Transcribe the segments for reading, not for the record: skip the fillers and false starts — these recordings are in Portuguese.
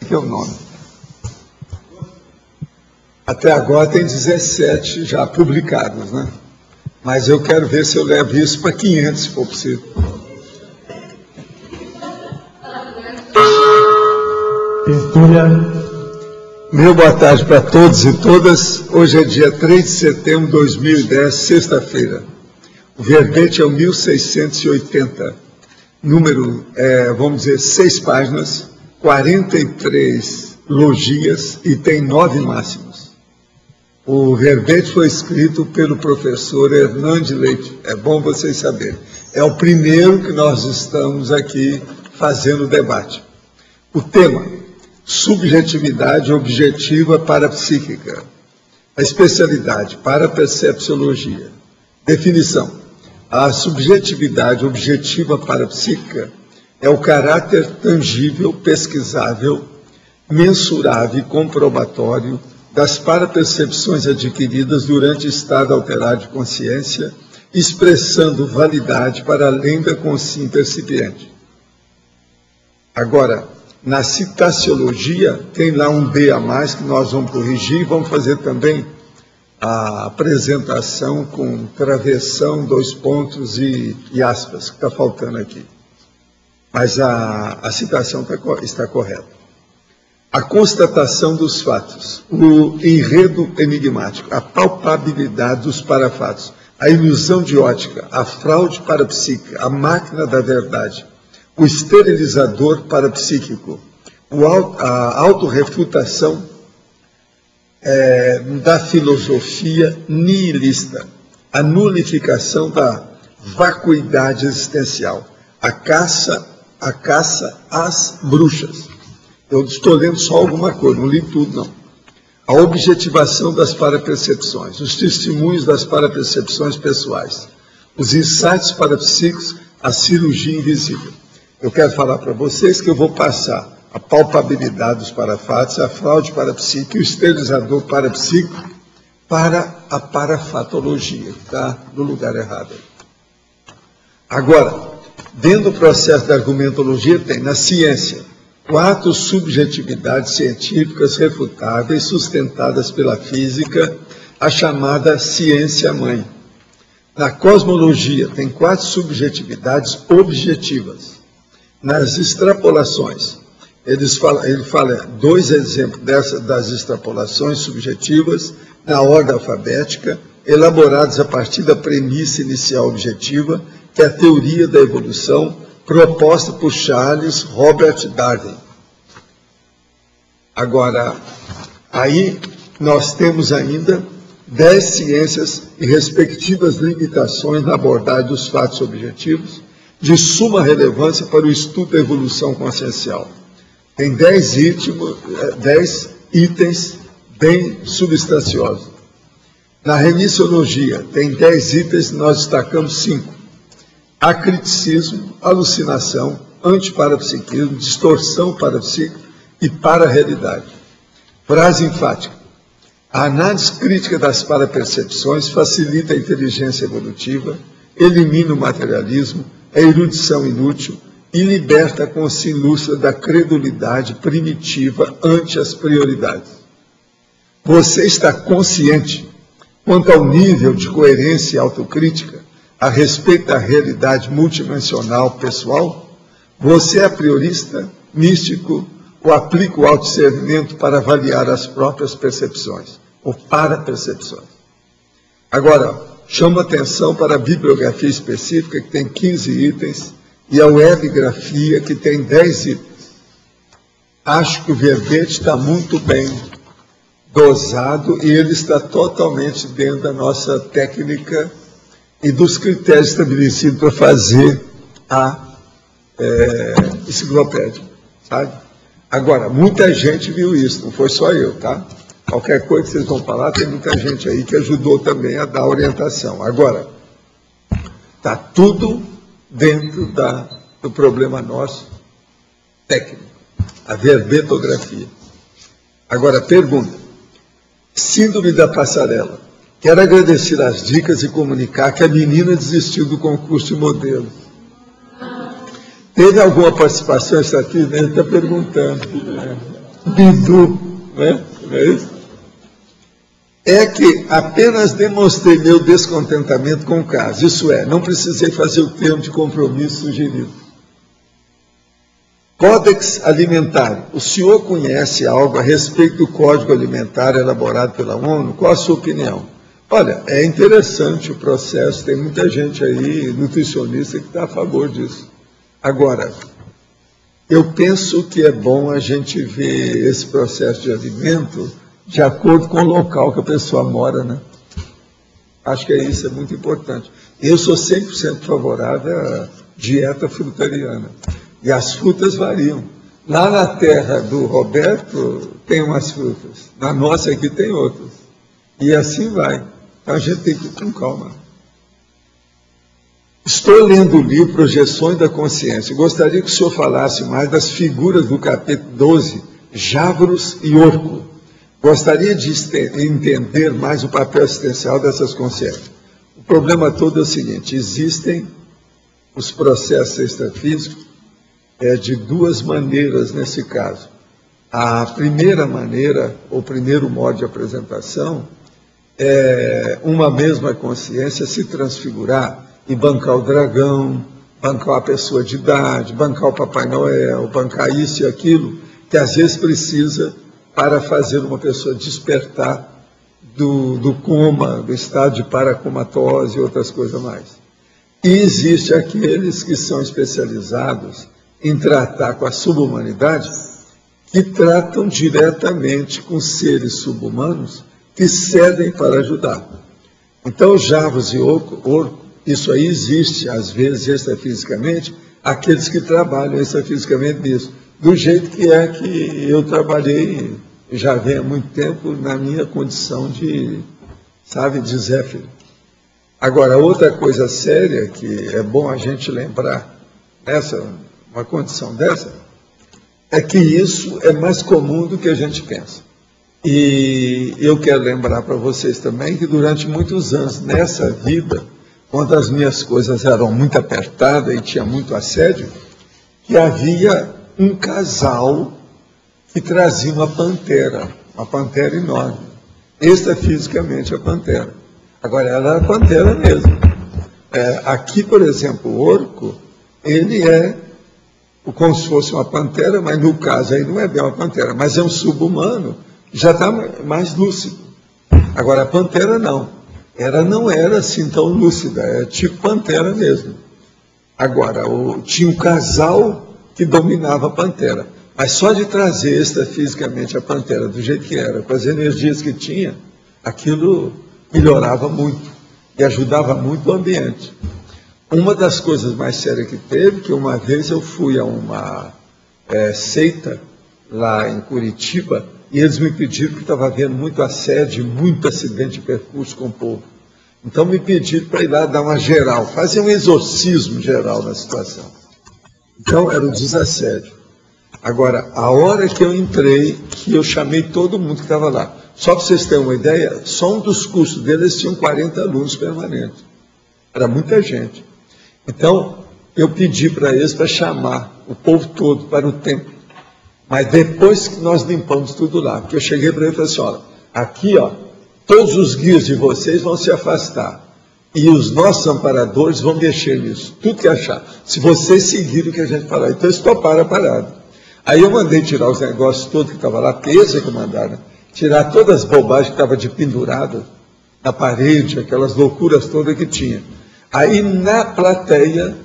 que é o nome. Até agora tem 17 já publicados, né? Mas eu quero ver se eu levo isso para 500, se for possível. Tertúlia. Meu boa tarde para todos e todas. Hoje é dia 3 de setembro de 2010, sexta-feira. O verbete é o 1680. Número, vamos dizer, 6 páginas, 43 logias e tem 9 máximos. O verbete foi escrito pelo professor Hernande Leite. É bom vocês saberem. É o primeiro que nós estamos aqui fazendo o debate. O tema: subjetividade objetiva parapsíquica. A especialidade: parapercepciologia. Definição: a subjetividade objetiva parapsíquica é o caráter tangível, pesquisável, mensurável e comprobatório das parapercepções adquiridas durante o estado alterado de consciência, expressando validade para além da consciência intercipiente. Agora, na citaciologia, tem lá um D a mais que nós vamos corrigir e vamos fazer também a apresentação com travessão, 2 pontos e aspas, que está faltando aqui. Mas a citação está correta. A constatação dos fatos, o enredo enigmático, a palpabilidade dos parafatos, a ilusão de ótica, a fraude parapsíquica, a máquina da verdade, o esterilizador parapsíquico, a autorrefutação da filosofia nihilista, a nulificação da vacuidade existencial, a caça às bruxas. Eu estou lendo só alguma coisa, não li tudo, não. A objetivação das parapercepções, os testemunhos das parapercepções pessoais, os insights parapsíquicos, a cirurgia invisível. Eu quero falar para vocês que eu vou passar a palpabilidade dos parafatos, a fraude parapsíquica e o esterilizador parapsíquico para a parafatologia, que está no lugar errado. Agora, dentro do processo da argumentologia, tem na ciência 4 subjetividades científicas refutáveis sustentadas pela física, a chamada ciência-mãe. Na cosmologia, tem 4 subjetividades objetivas. Nas extrapolações, ele fala 2 exemplos das extrapolações subjetivas na ordem alfabética, elaborados a partir da premissa inicial objetiva, que é a teoria da evolução, proposta por Charles Robert Darwin. Agora, aí nós temos ainda 10 ciências e respectivas limitações na abordagem dos fatos objetivos, de suma relevância para o estudo da evolução consciencial. Tem 10 itens bem substanciosos. Na remissiologia, tem 10 itens, nós destacamos 5. Acriticismo, alucinação, antiparapsiquismo, distorção parapsíquica e para-realidade. Frase enfática: a análise crítica das parapercepções facilita a inteligência evolutiva, elimina o materialismo, a erudição inútil e liberta a consciência lúcida da credulidade primitiva ante as prioridades. Você está consciente quanto ao nível de coerência e autocrítica a respeito da realidade multidimensional pessoal? Você é a priorista, místico, ou aplica o autodiscernimento para avaliar as próprias percepções, ou para-percepções? Agora, chamo atenção para a bibliografia específica, que tem 15 itens, e a webgrafia, que tem 10 itens. Acho que o verbete está muito bem dosado e ele está totalmente dentro da nossa técnica e dos critérios estabelecidos para fazer a enciclopédia, sabe? Agora, muita gente viu isso, não foi só eu, tá? Qualquer coisa que vocês vão falar, tem muita gente aí que ajudou também a dar orientação. Agora, está tudo dentro do problema nosso técnico, a verbetografia. Agora, pergunta: síndrome da passarela. Quero agradecer as dicas e comunicar que a menina desistiu do concurso de modelo. Teve alguma participação? Isso aqui, né? Ele está perguntando. Bidu, né? Não é isso? É que apenas demonstrei meu descontentamento com o caso. Isso é, não precisei fazer o termo de compromisso sugerido. Códex Alimentar. O senhor conhece algo a respeito do Código Alimentar elaborado pela ONU? Qual a sua opinião? Olha, é interessante o processo, tem muita gente aí, nutricionista, que está a favor disso. Agora, eu penso que é bom a gente ver esse processo de alimento de acordo com o local que a pessoa mora, né? Acho que isso é muito importante. Eu sou 100% favorável à dieta frutariana. E as frutas variam. Lá na terra do Roberto tem umas frutas, na nossa aqui tem outras. E assim vai. Então a gente tem que ir com calma. Estou lendo o livro Projeções da Consciência. Gostaria que o senhor falasse mais das figuras do capítulo 12, Javros e Orco. Gostaria de entender mais o papel assistencial dessas consciências. O problema todo é o seguinte: existem os processos extrafísicos de duas maneiras nesse caso. A primeira maneira, ou primeiro modo de apresentação, é uma mesma consciência se transfigurar e bancar o dragão, bancar a pessoa de idade, bancar o Papai Noel, bancar isso e aquilo, que às vezes precisa para fazer uma pessoa despertar do coma, do estado de paracomatose e outras coisas mais. E existe aqueles que são especializados em tratar com a subhumanidade, que tratam diretamente com seres subhumanos que cedem para ajudar. Então, Javos e Orco, isso aí existe, às vezes, extrafisicamente, aqueles que trabalham extrafisicamente nisso. Do jeito que é que eu trabalhei, já vem há muito tempo, na minha condição de, de Zéfiro. Agora, outra coisa séria, que é bom a gente lembrar, uma condição dessa, é que isso é mais comum do que a gente pensa. E eu quero lembrar para vocês também que durante muitos anos, nessa vida, quando as minhas coisas eram muito apertadas e tinha muito assédio, que havia um casal que trazia uma pantera enorme, extrafisicamente a pantera. Agora, ela era pantera mesmo. Aqui, por exemplo, o orco, ele é como se fosse uma pantera, mas no caso aí não é bem uma pantera, mas é um sub-humano, já está mais lúcido. Agora, a pantera não. Ela não era assim tão lúcida, é tipo pantera mesmo. Agora, tinha um casal que dominava a pantera. Mas só de trazer extrafisicamente a pantera do jeito que era, com as energias que tinha, aquilo melhorava muito e ajudava muito o ambiente. Uma das coisas mais sérias que teve, que uma vez eu fui a uma seita lá em Curitiba, e eles me pediram que estava havendo muito assédio, muito acidente de percurso com o povo. Então me pediram para ir lá dar uma geral, fazer um exorcismo geral na situação. Então era o desassédio. Agora, a hora que eu entrei, que eu chamei todo mundo que estava lá. Só para vocês terem uma ideia, só um dos cursos deles tinham 40 alunos permanentes. Era muita gente. Então, eu pedi para eles para chamar o povo todo para o templo. Mas depois que nós limpamos tudo lá, porque eu cheguei para ele e falei assim, olha, aqui, todos os guias de vocês vão se afastar. E os nossos amparadores vão mexer nisso, tudo que achar. Se vocês seguirem o que a gente falar. Então, eles toparam a parada. Aí eu mandei tirar os negócios todos que estavam lá, porque esse é que mandaram, né? Tirar todas as bobagens que estavam de pendurada na parede, aquelas loucuras todas que tinha. Aí na plateia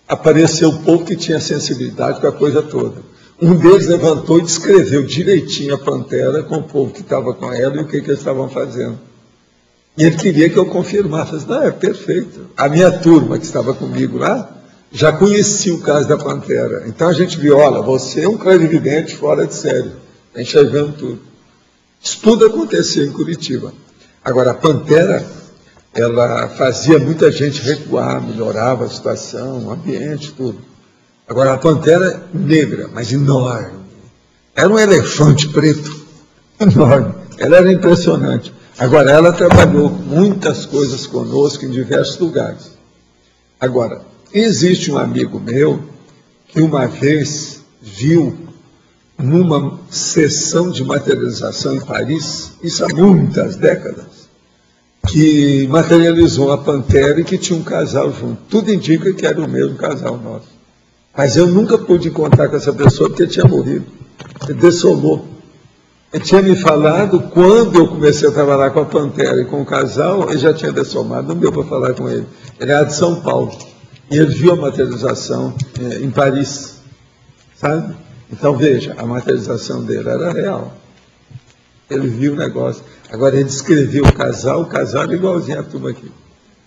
apareceu o povo que tinha sensibilidade com a coisa toda. Um deles levantou e descreveu direitinho a pantera com o povo que estava com ela e o que eles estavam fazendo. E ele queria que eu confirmasse. Eu falei, não, é perfeito. A minha turma que estava comigo lá já conhecia o caso da pantera. Então a gente viu, olha, você é um clarividente fora de série. Está enxergando tudo. Isso tudo aconteceu em Curitiba. Agora, a pantera, ela fazia muita gente recuar, melhorava a situação, o ambiente, tudo. Agora, a pantera negra, mas enorme. Era um elefante preto, enorme. Ela era impressionante. Agora, ela trabalhou muitas coisas conosco em diversos lugares. Agora, existe um amigo meu que uma vez viu numa sessão de materialização em Paris, isso há muitas décadas, que materializou a Pantera e que tinha um casal junto. Tudo indica que era o mesmo casal nosso. Mas eu nunca pude encontrar com essa pessoa porque tinha morrido. Ele dessolou. Ele tinha me falado, quando eu comecei a trabalhar com a Pantera e com o casal, ele já tinha dessomado, não deu para falar com ele. Ele era de São Paulo. E ele viu a materialização em Paris. Sabe? Então, veja, a materialização dele era real. Ele viu o negócio. Agora, ele descreveu o casal era igualzinho a turma aqui.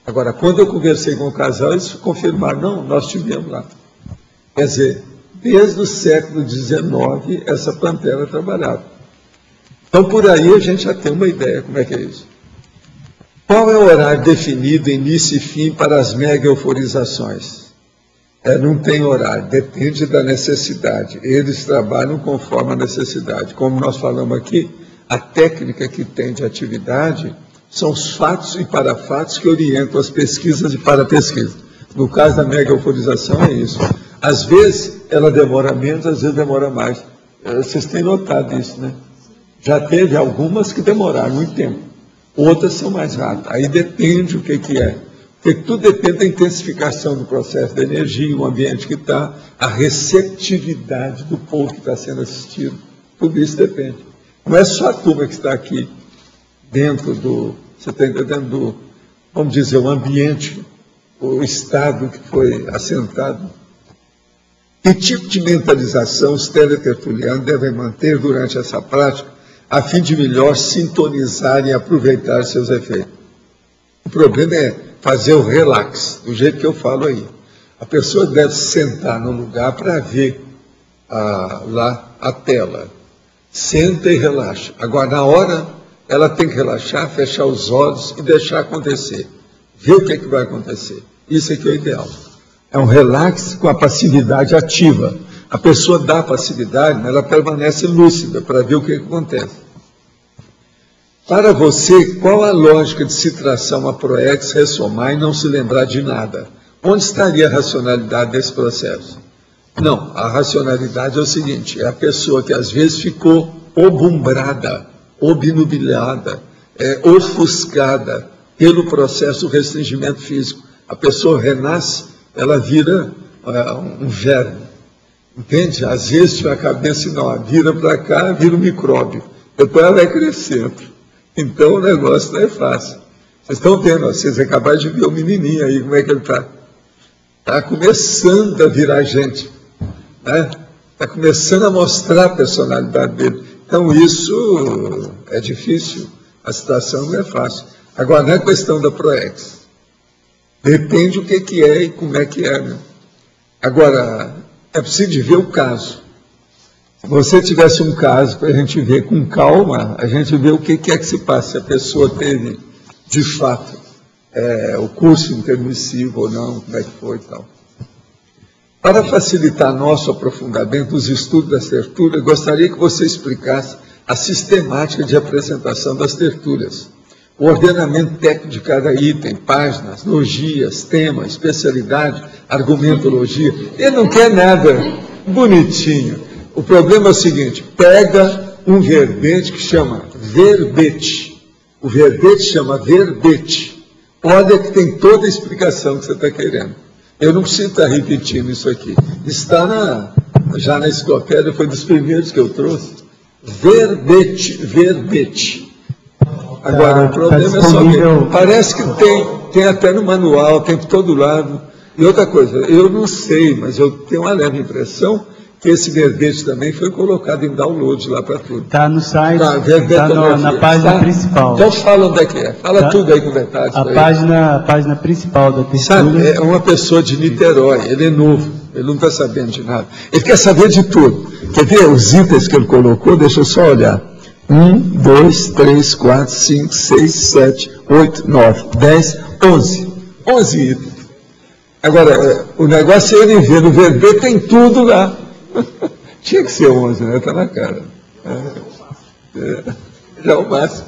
Agora, quando eu conversei com o casal, eles confirmaram, não, nós tivemos lá. Quer dizer, desde o século XIX, essa Pantera trabalhava. Então, por aí a gente já tem uma ideia como é que é isso. Qual é o horário definido, início e fim, para as mega euforizações? Não tem horário, depende da necessidade. Eles trabalham conforme a necessidade. Como nós falamos aqui, a técnica que tem de atividade são os fatos e parafatos que orientam as pesquisas e parapesquisas. No caso da mega euforização é isso. Às vezes ela demora menos, às vezes demora mais. Vocês têm notado isso, né? Já teve algumas que demoraram muito tempo, outras são mais rápidas. Aí depende o que é. Porque tudo depende da intensificação do processo da energia, o ambiente que está, a receptividade do povo que está sendo assistido. Tudo isso depende. Não é só a turma que está aqui dentro do, você está entendendo, vamos dizer, o ambiente, o estado que foi assentado. Que tipo de mentalização os teletertulianos devem manter durante essa prática, a fim de melhor sintonizar e aproveitar seus efeitos? O problema é fazer o relax, do jeito que eu falo aí. A pessoa deve sentar no lugar para ver lá a tela. Senta e relaxa. Agora, na hora, ela tem que relaxar, fechar os olhos e deixar acontecer. Ver o que vai acontecer. Isso aqui é o ideal. É um relax com a passividade ativa. A pessoa dá a passividade, mas ela permanece lúcida para ver o que acontece. Para você, qual a lógica de se traçar uma proex, ressomar e não se lembrar de nada? Onde estaria a racionalidade desse processo? Não, a racionalidade é o seguinte, é a pessoa que às vezes ficou obumbrada, obnubilada, ofuscada pelo processo do restringimento físico. A pessoa renasce, ela vira um verme, entende? Às vezes tinha a cabeça e não, vira para cá, vira um micróbio, depois ela vai crescendo. Então o negócio não é fácil. Vocês estão vendo, vocês acabaram de ver o menininho aí, como é que ele está? Está começando a virar gente, né? Está começando a mostrar a personalidade dele. Então isso é difícil, a situação não é fácil. Agora, não é questão da proex. Depende o que é e como é que é, né? Agora, é preciso ver o caso. Se você tivesse um caso para a gente ver com calma, a gente vê o que é que se passa, se a pessoa teve, de fato, o curso intermissivo ou não, como é que foi e tal. Para facilitar nosso aprofundamento dos estudos das tertúlias, gostaria que você explicasse a sistemática de apresentação das tertúlias, o ordenamento técnico de cada item, páginas, logias, tema, especialidade, argumentologia. Ele não quer nada bonitinho. O problema é o seguinte, pega um verbete que chama verbete. O verbete chama verbete. Olha que tem toda a explicação que você está querendo. Eu não preciso estar repetindo isso aqui. Está já na enciclopédia, foi dos primeiros que eu trouxe. Verbete, verbete. Agora, o problema é só ver. Parece que tem até no manual, tem por todo lado. E outra coisa, eu não sei, mas eu tenho uma leve impressão que esse verbete também foi colocado em download lá para tudo. Está no site, está na página principal. Então fala onde é que é. Fala tudo aí com detalhes. A página principal da tertúlia. Sabe, é uma pessoa de Niterói, ele é novo, ele não está sabendo de nada. Ele quer saber de tudo. Quer ver os itens que ele colocou? Deixa eu só olhar. 1, 2, 3, 4, 5, 6, 7, 8, 9, 10, 11. 11 itens. Agora, o negócio é ele ver, no verbete tem tudo lá. Tinha que ser 11, né? Está na cara. Já é o máximo.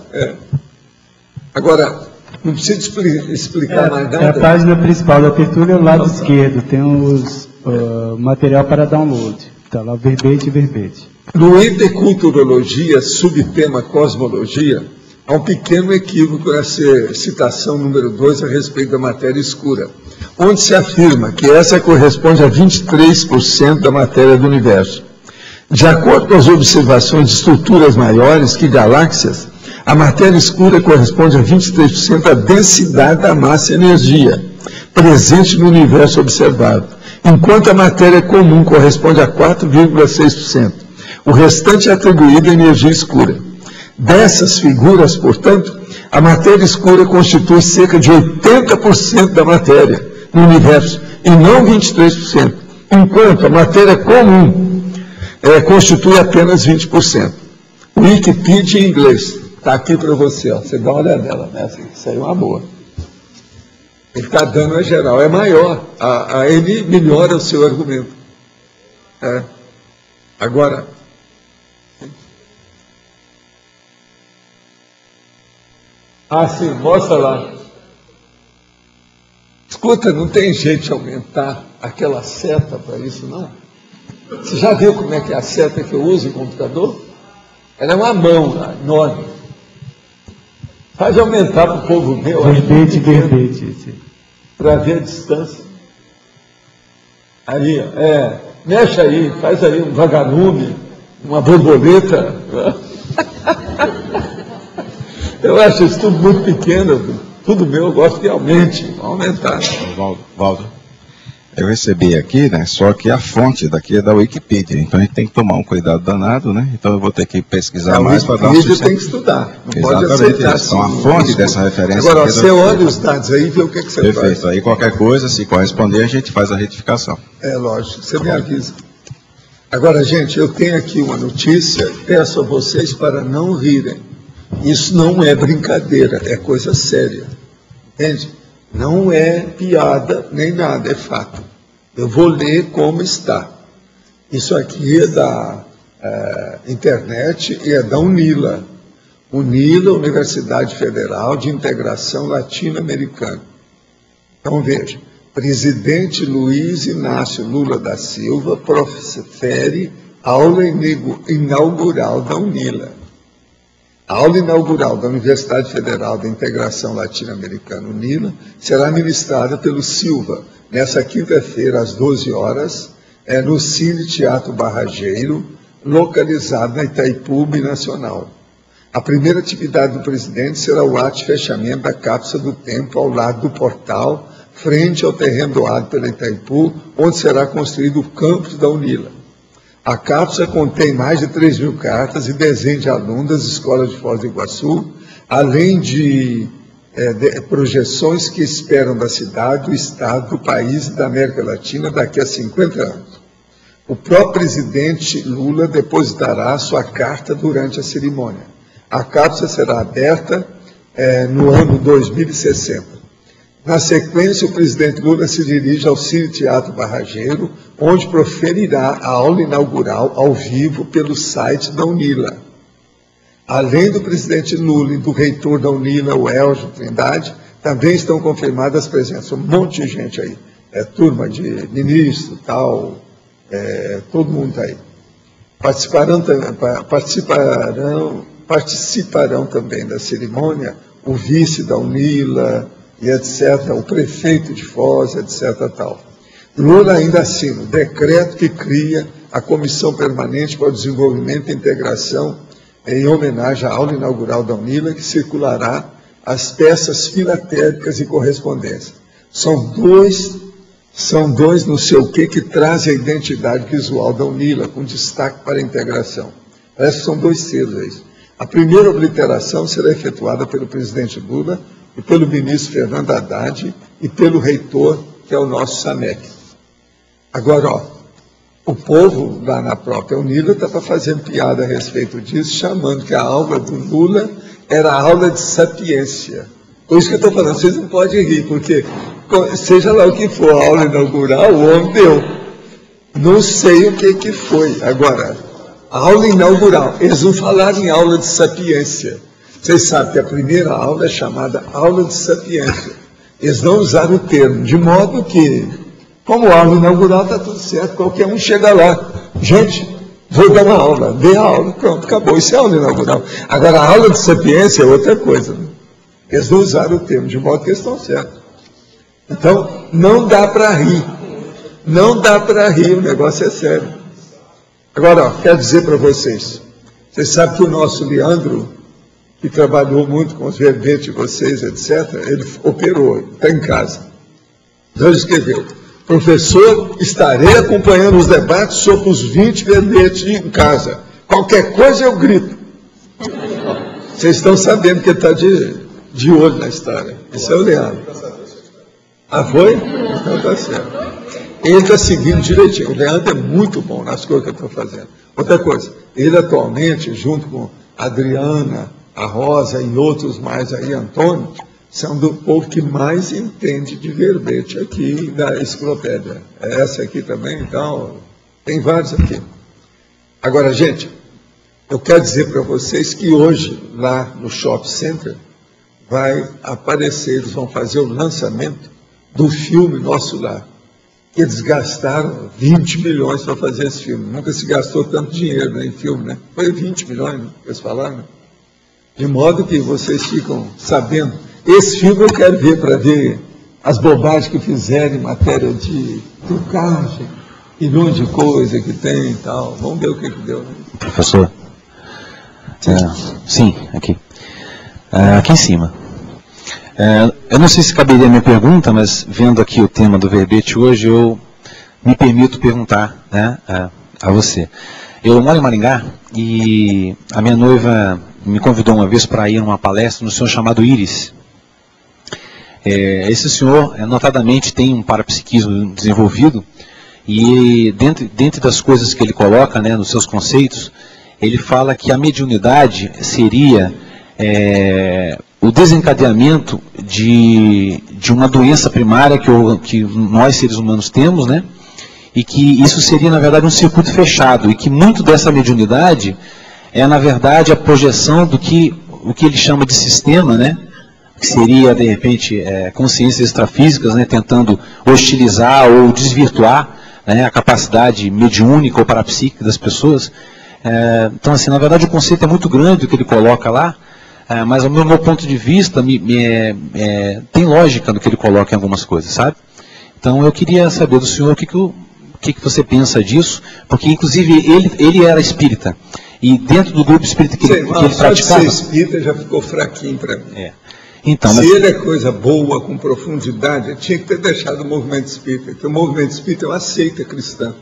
Agora, não precisa explicar mais nada. É a página principal da tertúlia, o lado esquerdo. Tem o material para download. Está lá, verbete e verbete. No ente culturologia, subtema cosmologia, há um pequeno equívoco nessa citação número 2 a respeito da matéria escura, onde se afirma que essa corresponde a 23% da matéria do universo. De acordo com as observações de estruturas maiores que galáxias, a matéria escura corresponde a 23% da densidade da massa e energia presente no universo observado, enquanto a matéria comum corresponde a 4,6%. O restante é atribuído à energia escura. Dessas figuras, portanto, a matéria escura constitui cerca de 80% da matéria no universo, e não 23%, enquanto a matéria comum constitui apenas 20%. O Wikipedia em inglês está aqui para você, ó. Você dá uma olhada nela, né? Isso aí é uma boa. Ele está dando a geral, é maior, ele melhora o seu argumento. Agora, sim, mostra lá. Escuta, não tem jeito de aumentar aquela seta para isso, não? Você já viu como é que é a seta que eu uso em computador? Ela é uma mão lá, enorme. Faz aumentar para o povo meu. Verbete. Para ver a distância. Aí, mexe aí, faz aí um vagalume, uma borboleta. Eu acho isso tudo muito pequeno, tudo meu, eu gosto que aumente, aumentar. Valdo, eu recebi aqui, né, só que a fonte daqui é da Wikipedia, então a gente tem que tomar um cuidado danado, né, então eu vou ter que pesquisar mais para dar uma Wikipedia tem que estudar, não pode aceitar. Então a fonte dessa referência... Agora, você olha os dados aí e vê o que você faz. Perfeito, aí qualquer coisa, se corresponder, a gente faz a retificação. É lógico, você me avisa. Agora, gente, eu tenho aqui uma notícia, peço a vocês para não rirem. Isso não é brincadeira, é coisa séria, entende? Não é piada nem nada, é fato. Eu vou ler como está. Isso aqui é da internet e é da UNILA. UNILA, Universidade Federal de Integração Latino-Americana. Então veja, presidente Luiz Inácio Lula da Silva profere aula inaugural da UNILA. A aula inaugural da Universidade Federal da Integração Latino-Americana, UNILA, será ministrada pelo Silva, nessa quinta-feira, às 12 horas, no Cine Teatro Barrageiro, localizado na Itaipu Binacional. A primeira atividade do presidente será o ato de fechamento da cápsula do tempo ao lado do portal, frente ao terreno doado pela Itaipu, onde será construído o campus da UNILA. A cápsula contém mais de 3.000 cartas e desenhos de alunos das escolas de Foz do Iguaçu, além de projeções que esperam da cidade, do estado, do país e da América Latina daqui a 50 anos. O próprio presidente Lula depositará sua carta durante a cerimônia. A cápsula será aberta no ano 2060. Na sequência, o presidente Lula se dirige ao Cine Teatro Barrageiro, onde proferirá a aula inaugural ao vivo pelo site da UNILA. Além do presidente Lula e do reitor da UNILA, o Elgio Trindade, também estão confirmadas as presenças. Um monte de gente aí. Turma de ministro, tal, todo mundo está aí. Participarão também da cerimônia o vice da UNILA, e etc., o prefeito de Foz, etc. tal. Lula ainda assina o decreto que cria a Comissão Permanente para o Desenvolvimento e Integração em homenagem à aula inaugural da UNILA, que circulará as peças filatéricas e correspondência. São dois não sei o que trazem a identidade visual da UNILA, com destaque para a integração. Parece que são 2 selos aí. A primeira obliteração será efetuada pelo presidente Lula e pelo ministro Fernando Haddad e pelo reitor, que é o nosso SAMEC. Agora, o povo lá na própria UNILA está fazendo piada a respeito disso, chamando que a aula do Lula era a aula de sapiência. Por isso que eu estou falando, vocês não podem rir, porque seja lá o que for a aula inaugural, o homem deu. Não sei o que foi. Agora, a aula inaugural, eles não falaram em aula de sapiência. Vocês sabem que a primeira aula é chamada aula de sapiência. Eles não usaram o termo, de modo que, como aula inaugural, está tudo certo, qualquer um chega lá. Gente, vou dar uma aula, dei a aula, pronto, acabou. Isso é aula inaugural. Agora, a aula de sapiência é outra coisa. Né? Eles não usaram o termo, de modo que eles estão certos. Então, não dá para rir. Não dá para rir, o negócio é sério. Agora, quero dizer para vocês sabem que o nosso Leandro, que trabalhou muito com os verbetes de vocês, etc., ele operou, está em casa. Então ele escreveu: professor, estarei acompanhando os debates sobre os 20 verbetes em casa. Qualquer coisa eu grito. Vocês estão sabendo que ele está de olho na história. Esse é o Leandro. Ah, foi? Então está certo. Ele está seguindo direitinho. O Leandro é muito bom nas coisas que eu estou fazendo. Outra coisa, ele atualmente, junto com a Adriana, a Rosa e outros mais aí, Antônio, são do povo que mais entende de verbete aqui da enciclopédia. É essa aqui também, então, tem vários aqui. Agora, gente, eu quero dizer para vocês que hoje, lá no Shopping Center, vai aparecer, eles vão fazer o lançamento do filme Nosso Lar. Eles gastaram 20 milhões para fazer esse filme. Nunca se gastou tanto dinheiro, né, em filme, né? Foi 20 milhões, né, que eles falaram. Né? De modo que vocês ficam sabendo. Esse filme eu quero ver para ver as bobagens que fizeram em matéria de trucagem, milhões de coisa que tem e tal. Vamos ver o que deu. Né? Professor? Sim, aqui. Aqui em cima. Eu não sei se caberia a minha pergunta, mas vendo aqui o tema do verbete hoje, eu me permito perguntar, né, a você. Eu moro em Maringá e a minha noiva me convidou uma vez para ir numa palestra no senhor chamado Íris. Esse senhor, notadamente, tem um parapsiquismo desenvolvido e dentro das coisas que ele coloca, né, nos seus conceitos, ele fala que a mediunidade seria o desencadeamento de uma doença primária que nós seres humanos temos, né? E que isso seria, na verdade, um circuito fechado, e que muito dessa mediunidade é, na verdade, a projeção do que o que ele chama de sistema, né? Que seria, de repente, consciências extrafísicas, né? Tentando hostilizar ou desvirtuar, né? A capacidade mediúnica ou parapsíquica das pessoas. Então, assim, na verdade, o conceito é muito grande o que ele coloca lá, mas, ao meu ponto de vista, tem lógica no que ele coloca em algumas coisas, sabe? Então, eu queria saber do senhor o que você pensa disso, porque, inclusive, ele era espírita, e dentro do grupo espírita que ele praticava... Só de ser espírita já ficou fraquinho para mim. Então, se ele é coisa boa, com profundidade, ele tinha que ter deixado o movimento espírita, porque o movimento espírita é uma seita cristã.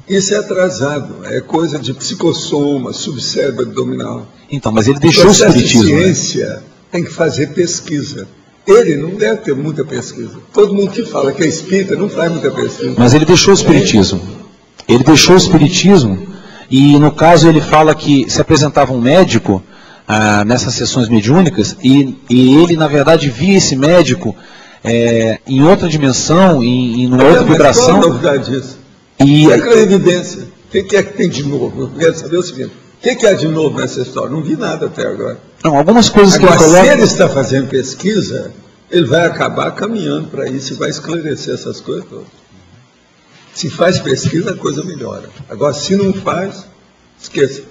Isso é atrasado, é coisa de psicossoma, subcérebro abdominal. Então, mas ele deixou o espiritismo. A ciência tem que fazer pesquisa. Ele não deve ter muita pesquisa. Todo mundo que fala que é espírita não faz muita pesquisa. Mas ele deixou o espiritismo. Ele deixou o espiritismo e, no caso, ele fala que se apresentava um médico nessas sessões mediúnicas e ele, na verdade, via esse médico em outra dimensão, em uma outra vibração. Qual a novidade disso? E a evidência? O que é que tem de novo? Eu quero saber o seguinte: o que há de novo nessa história? Não vi nada até agora. Não, algumas coisas agora, que ele coloca... se ele está fazendo pesquisa, ele vai acabar caminhando para isso e vai esclarecer essas coisas todas. Se faz pesquisa, a coisa melhora. Agora, se não faz, esqueça.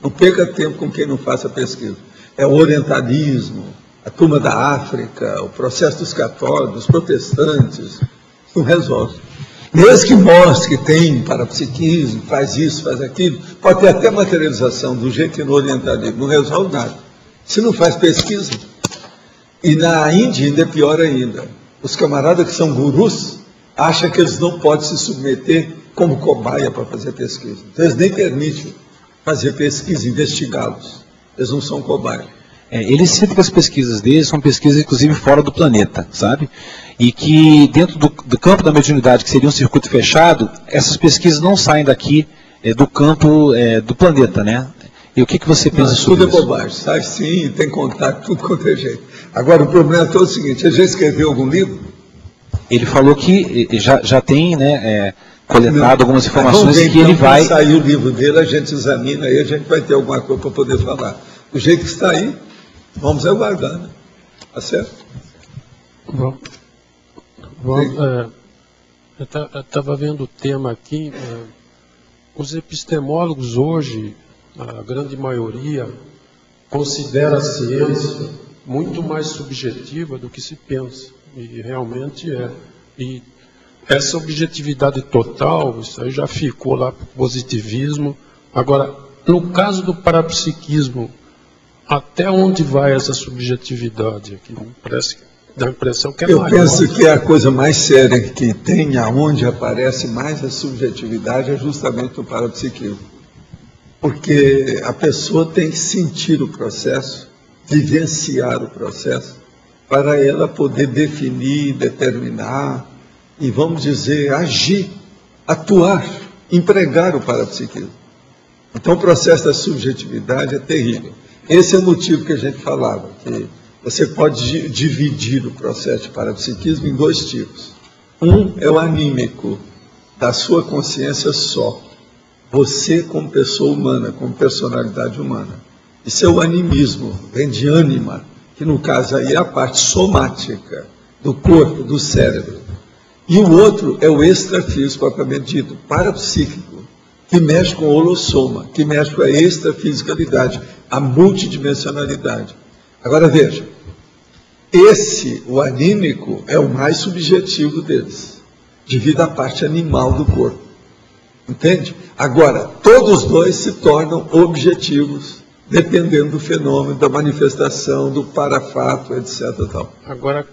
Não perca tempo com quem não faça pesquisa. É o orientalismo, a turma da África, o processo dos católicos, dos protestantes, não resolve. Mesmo que mostre que tem parapsiquismo, faz isso, faz aquilo, pode ter até materialização do jeito que no orientalismo, não resolve nada. Se não faz pesquisa, e na Índia ainda é pior ainda. Os camaradas que são gurus acham que eles não podem se submeter como cobaia para fazer pesquisa. Então eles nem permitem fazer pesquisa, investigá-los. Eles não são cobaia. Ele cita que as pesquisas dele são pesquisas, inclusive, fora do planeta, sabe? E que dentro do campo da mediunidade, que seria um circuito fechado, essas pesquisas não saem daqui do campo do planeta, né? E o que você pensa sobre isso? Tudo é bobagem, sai sim, tem contato, tudo quanto é jeito. Agora, o problema é todo o seguinte: ele já escreveu algum livro? Ele falou que já tem, né, coletado algumas informações e que ele vai... Quando sair o livro dele, a gente examina aí, a gente vai ter alguma coisa para poder falar. Do jeito que está aí, vamos aguardar, né? Tá certo? Eu estava vendo o tema aqui, Os epistemólogos hoje, a grande maioria, considera a ciência muito mais subjetiva do que se pensa, e realmente é. E essa objetividade total, isso aí já ficou lá para o positivismo. Agora, no caso do parapsiquismo, até onde vai essa subjetividade aqui? Parece, dá a impressão que é Eu maior. penso que a coisa mais séria que tem, aonde aparece mais a subjetividade, é justamente o parapsiquismo. Porque a pessoa tem que sentir o processo, vivenciar o processo, para ela poder definir, determinar e, vamos dizer, agir, atuar, empregar o parapsiquismo. Então o processo da subjetividade é terrível. Esse é o motivo que a gente falava, que você pode dividir o processo de parapsiquismo em dois tipos. Um é o anímico, da sua consciência só. Você como pessoa humana, como personalidade humana. Isso é o animismo, vem de ânima, que no caso aí é a parte somática do corpo, do cérebro. E o outro é o extrafísico, propriamente dito, parapsíquico, que mexe com o holossoma, que mexe com a extrafisicalidade, a multidimensionalidade. Agora veja, o anímico, é o mais subjetivo deles, devido à parte animal do corpo. Entende? Agora, todos dois se tornam objetivos, dependendo do fenômeno, da manifestação, do parafato, etc. Tal. Agora,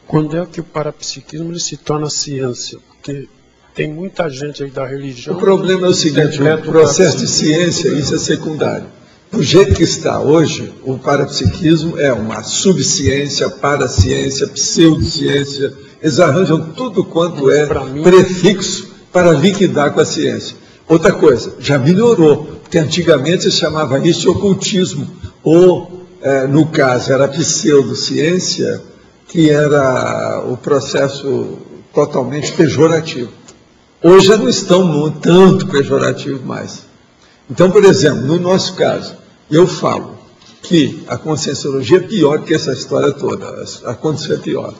quando é que o parapsiquismo ele se torna ciência? Porque tem muita gente aí da religião... O problema é o seguinte, o processo de ciência, isso é secundário. Do jeito que está hoje, o parapsiquismo é uma subciência, paraciência, pseudociência, eles arranjam tudo quanto é prefixo para liquidar com a ciência. Outra coisa, já melhorou, porque antigamente se chamava isso de ocultismo, ou, no caso, era pseudociência, que era o processo totalmente pejorativo. Hoje já não estão tanto pejorativos mais. Então, por exemplo, no nosso caso, eu falo que a conscienciologia é pior que essa história toda, a condição é pior.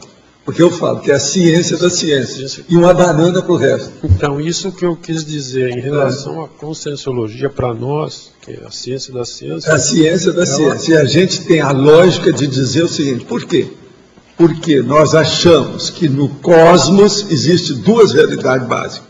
Porque eu falo que é a ciência da ciência e uma banana para o resto. Então, isso que eu quis dizer em relação à conscienciologia para nós, que é a ciência da ciência... A ciência da ciência. E a gente tem a lógica de dizer o seguinte, por quê? Porque nós achamos que no cosmos existe duas realidades básicas.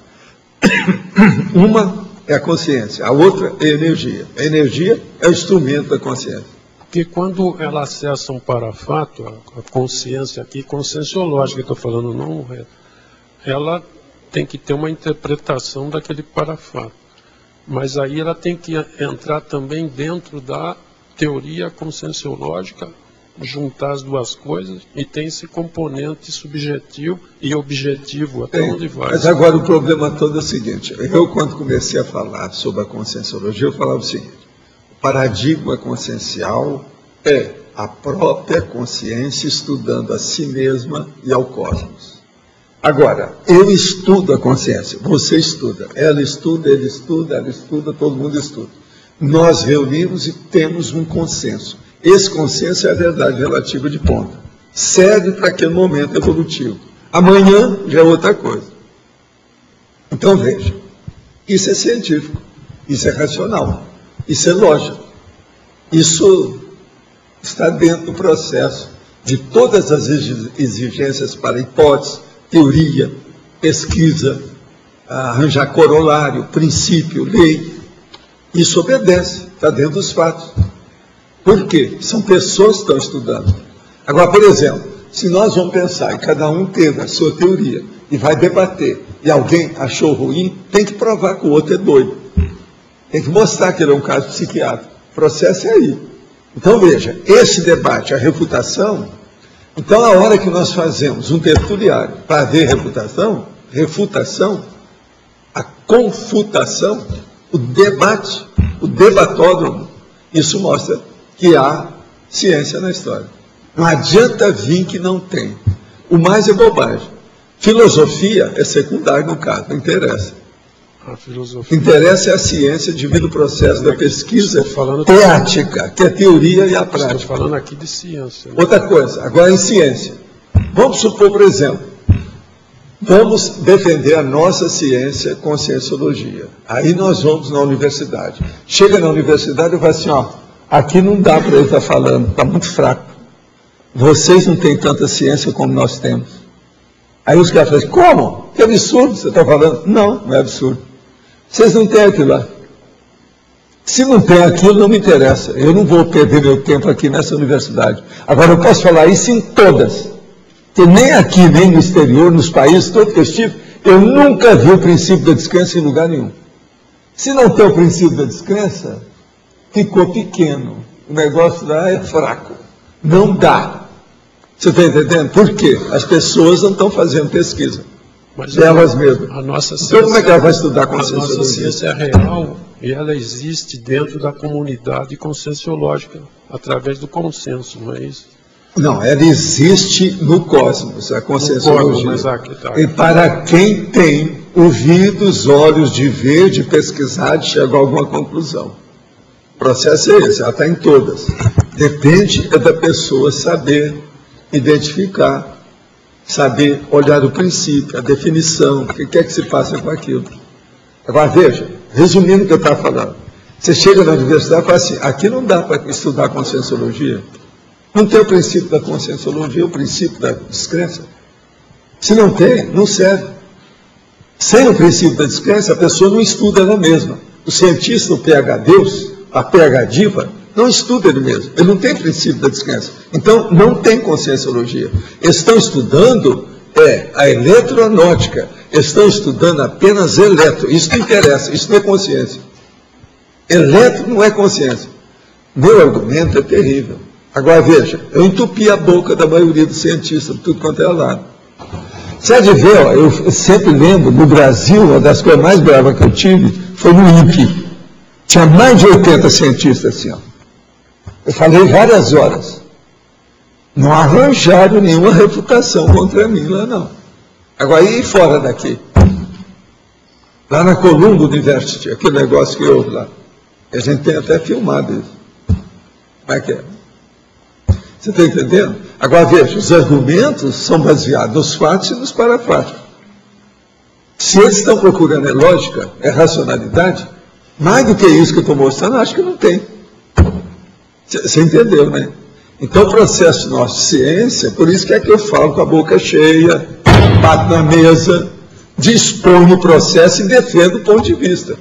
Uma é a consciência, a outra é a energia. A energia é o instrumento da consciência. Porque quando ela acessa um parafato, a consciência aqui, conscienciológica, estou falando, não, ela tem que ter uma interpretação daquele parafato. Mas aí ela tem que entrar também dentro da teoria conscienciológica, juntar as duas coisas, e tem esse componente subjetivo e objetivo, até onde vai. Mas agora o problema todo é o seguinte, eu quando comecei a falar sobre a conscienciologia, eu falava o seguinte, o paradigma consciencial é a própria consciência estudando a si mesma e ao cosmos. Agora, eu estudo a consciência, você estuda, ela estuda, ele estuda, ela estuda, todo mundo estuda. Nós reunimos e temos um consenso. Esse consenso é a verdade relativa de ponta. Serve para aquele momento evolutivo. Amanhã já é outra coisa. Então veja, isso é científico, isso é racional, isso é lógico. Isso está dentro do processo de todas as exigências para hipótese, teoria, pesquisa, arranjar corolário, princípio, lei. Isso obedece, está dentro dos fatos. Por quê? São pessoas que estão estudando. Agora, por exemplo, se nós vamos pensar e cada um teve a sua teoria e vai debater e alguém achou ruim, tem que provar que o outro é doido. Tem que mostrar que ele é um caso psiquiátrico. O processo é aí. Então, veja, esse debate, a refutação, então a hora que nós fazemos um tertuliário para haver refutação, a confutação, o debate, o debatódromo, isso mostra que há ciência na história. Não adianta vir que não tem. O mais é bobagem. Filosofia é secundário no caso, não interessa. A filosofia... Interessa é a ciência devido ao processo da pesquisa prática, que é a teoria e a prática. Estou falando aqui de ciência. Né? Outra coisa, agora em ciência. Vamos supor, por exemplo, Vamos defender a nossa ciência com cienciologia. Aí nós vamos na universidade. Chega na universidade e fala assim, ó, aqui não dá para ele estar falando, está muito fraco. Vocês não têm tanta ciência como nós temos. Aí os caras falam assim, como? Que absurdo você está falando. Não, não é absurdo. Vocês não têm aquilo lá. Se não tem aquilo, não me interessa. Eu não vou perder meu tempo aqui nessa universidade. Agora, eu posso falar isso em todas. Porque nem aqui, nem no exterior, nos países, todo que eu estive, eu nunca vi o princípio da descrença em lugar nenhum. Se não tem o princípio da descrença, ficou pequeno. O negócio lá é fraco. Não dá. Você está entendendo? Por quê? As pessoas não estão fazendo pesquisa. Mas delas mesmas. A nossa ciência, então, como é que ela vai estudar conscienciologia? A nossa ciência é real e ela existe dentro da comunidade conscienciológica, através do consenso, não é isso? Não, ela existe no cosmos, a conscienciologia. Mas aqui tá. E para quem tem ouvidos, olhos de ver, de pesquisar, de chegar a alguma conclusão. O processo é esse, ela está em todas. Depende da pessoa saber identificar, saber olhar o princípio, a definição, o que é que se passa com aquilo. Agora, veja, resumindo o que eu estava falando, você chega na universidade e fala assim, aqui não dá para estudar conscienciologia. Não tem o princípio da conscienciologia, o princípio da descrença. Se não tem, não serve. Sem o princípio da descrença, a pessoa não estuda ela mesma. O cientista, o PhD, a PhD, não estuda ele mesmo. Ele não tem princípio da descrença. Então, não tem conscienciologia. Eles estão estudando a eletronáutica. Eles estão estudando apenas eletro. Isso não interessa, isso não é consciência. Eletro não é consciência. Meu argumento é terrível. Agora, veja, eu entupi a boca da maioria dos cientistas, tudo quanto é lado. Você há de ver, ó, eu sempre lembro, no Brasil, uma das coisas mais bravas que eu tive foi no INPE. Tinha mais de 80 cientistas assim, ó. Eu falei várias horas. Não arranjaram nenhuma reputação contra mim lá, não. Agora, e fora daqui? Lá na Columbia University, aquele negócio que houve lá. A gente tem até filmado isso. Como é que é? Você está entendendo? Agora, veja, os argumentos são baseados nos fatos e nos parafáticos. Se eles estão procurando lógica, racionalidade, mais do que isso que eu estou mostrando, acho que não tem. Você entendeu, né? Então, o processo nosso de ciência, por isso que é que eu falo com a boca cheia, bato na mesa, disponho o processo e defendo o ponto de vista.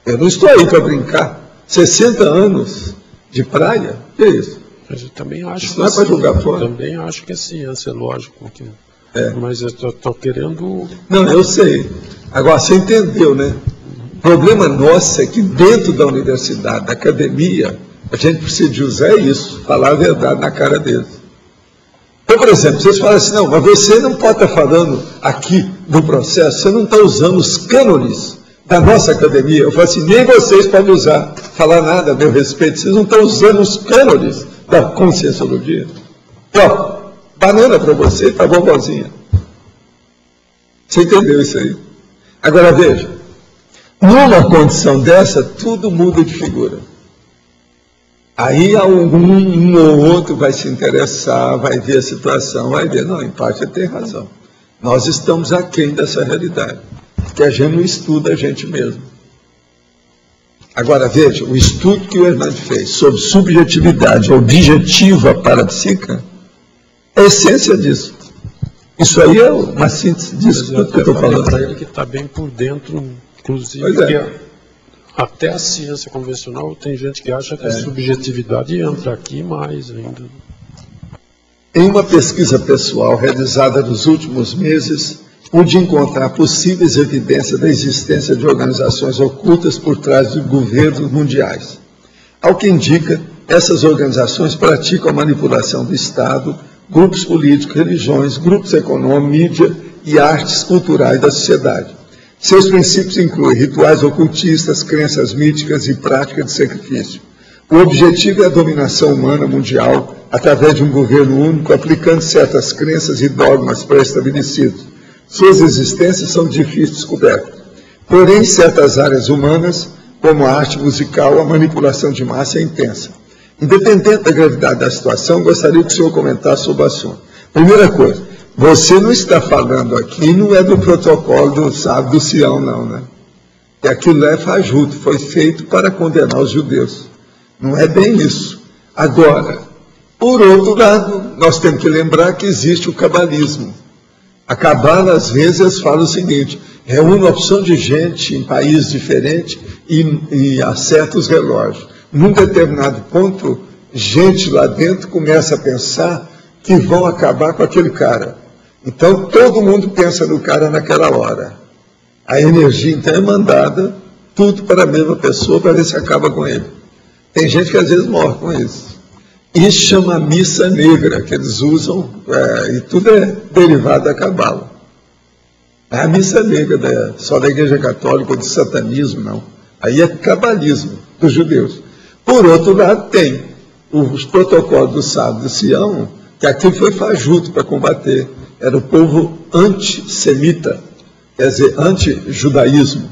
Eu não estou aí para brincar. 60 anos de praia, que é isso? Mas eu também acho isso não é para jogar fora. Também acho que é ciência, lógico. Mas eu estou querendo... Não, eu sei. Agora, você entendeu, né? O problema nosso é que dentro da universidade, da academia, a gente precisa de usar isso, falar a verdade na cara deles. Então, por exemplo, vocês falam assim, não, mas você não pode estar falando aqui no processo, você não está usando os cânones da nossa academia. Eu falo assim, nem vocês podem usar, falar nada a meu respeito, vocês não estão usando os cânones da conscienciologia. Ó, banana para você, tá bobozinha. Você entendeu isso aí? Agora veja, numa condição dessa, tudo muda de figura. Aí um ou outro vai se interessar, vai ver a situação, vai ver, não, em parte ele tem razão. Nós estamos aquém dessa realidade, porque a gente não estuda a gente mesmo. Agora, veja, o estudo que o Hernandes fez sobre subjetividade objetiva parapsíquica é a essência disso. Isso aí é uma síntese disso tudo que eu estou falando. Para ele que está bem por dentro, inclusive, até a ciência convencional, tem gente que acha que a subjetividade entra aqui mais ainda. Em uma pesquisa pessoal realizada nos últimos meses, pude encontrar possíveis evidências da existência de organizações ocultas por trás de governos mundiais. Ao que indica, essas organizações praticam a manipulação do Estado, grupos políticos, religiões, grupos econômicos, mídia e artes culturais da sociedade. Seus princípios incluem rituais ocultistas, crenças míticas e práticas de sacrifício. O objetivo é a dominação humana mundial através de um governo único, aplicando certas crenças e dogmas pré-estabelecidos. Suas existências são difíceis de descoberta. Porém, em certas áreas humanas, como a arte musical, a manipulação de massa é intensa. Independente da gravidade da situação, gostaria que o senhor comentasse sobre o assunto. Primeira coisa, Você não está falando aqui, não é do protocolo do sábio do Sião, não, né? E aquilo é fajuto, foi feito para condenar os judeus. Não é bem isso. Agora, por outro lado, nós temos que lembrar que existe o cabalismo. A cabala, às vezes, fala o seguinte: reúne uma opção de gente em países diferentes e acerta os relógios. Num determinado ponto, gente lá dentro começa a pensar que vão acabar com aquele cara. Então, todo mundo pensa no cara naquela hora. A energia, então, é mandada tudo para a mesma pessoa para ver se acaba com ele. Tem gente que, às vezes, morre com isso. Isso chama missa negra, que eles usam, e tudo é derivado da cabala. É a missa negra, só da Igreja Católica ou do satanismo, não. Aí é cabalismo dos judeus. Por outro lado, tem os protocolos do sábio do Sião, que aquilo foi fajuto para combater. Era o povo antissemita, quer dizer, anti-judaísmo,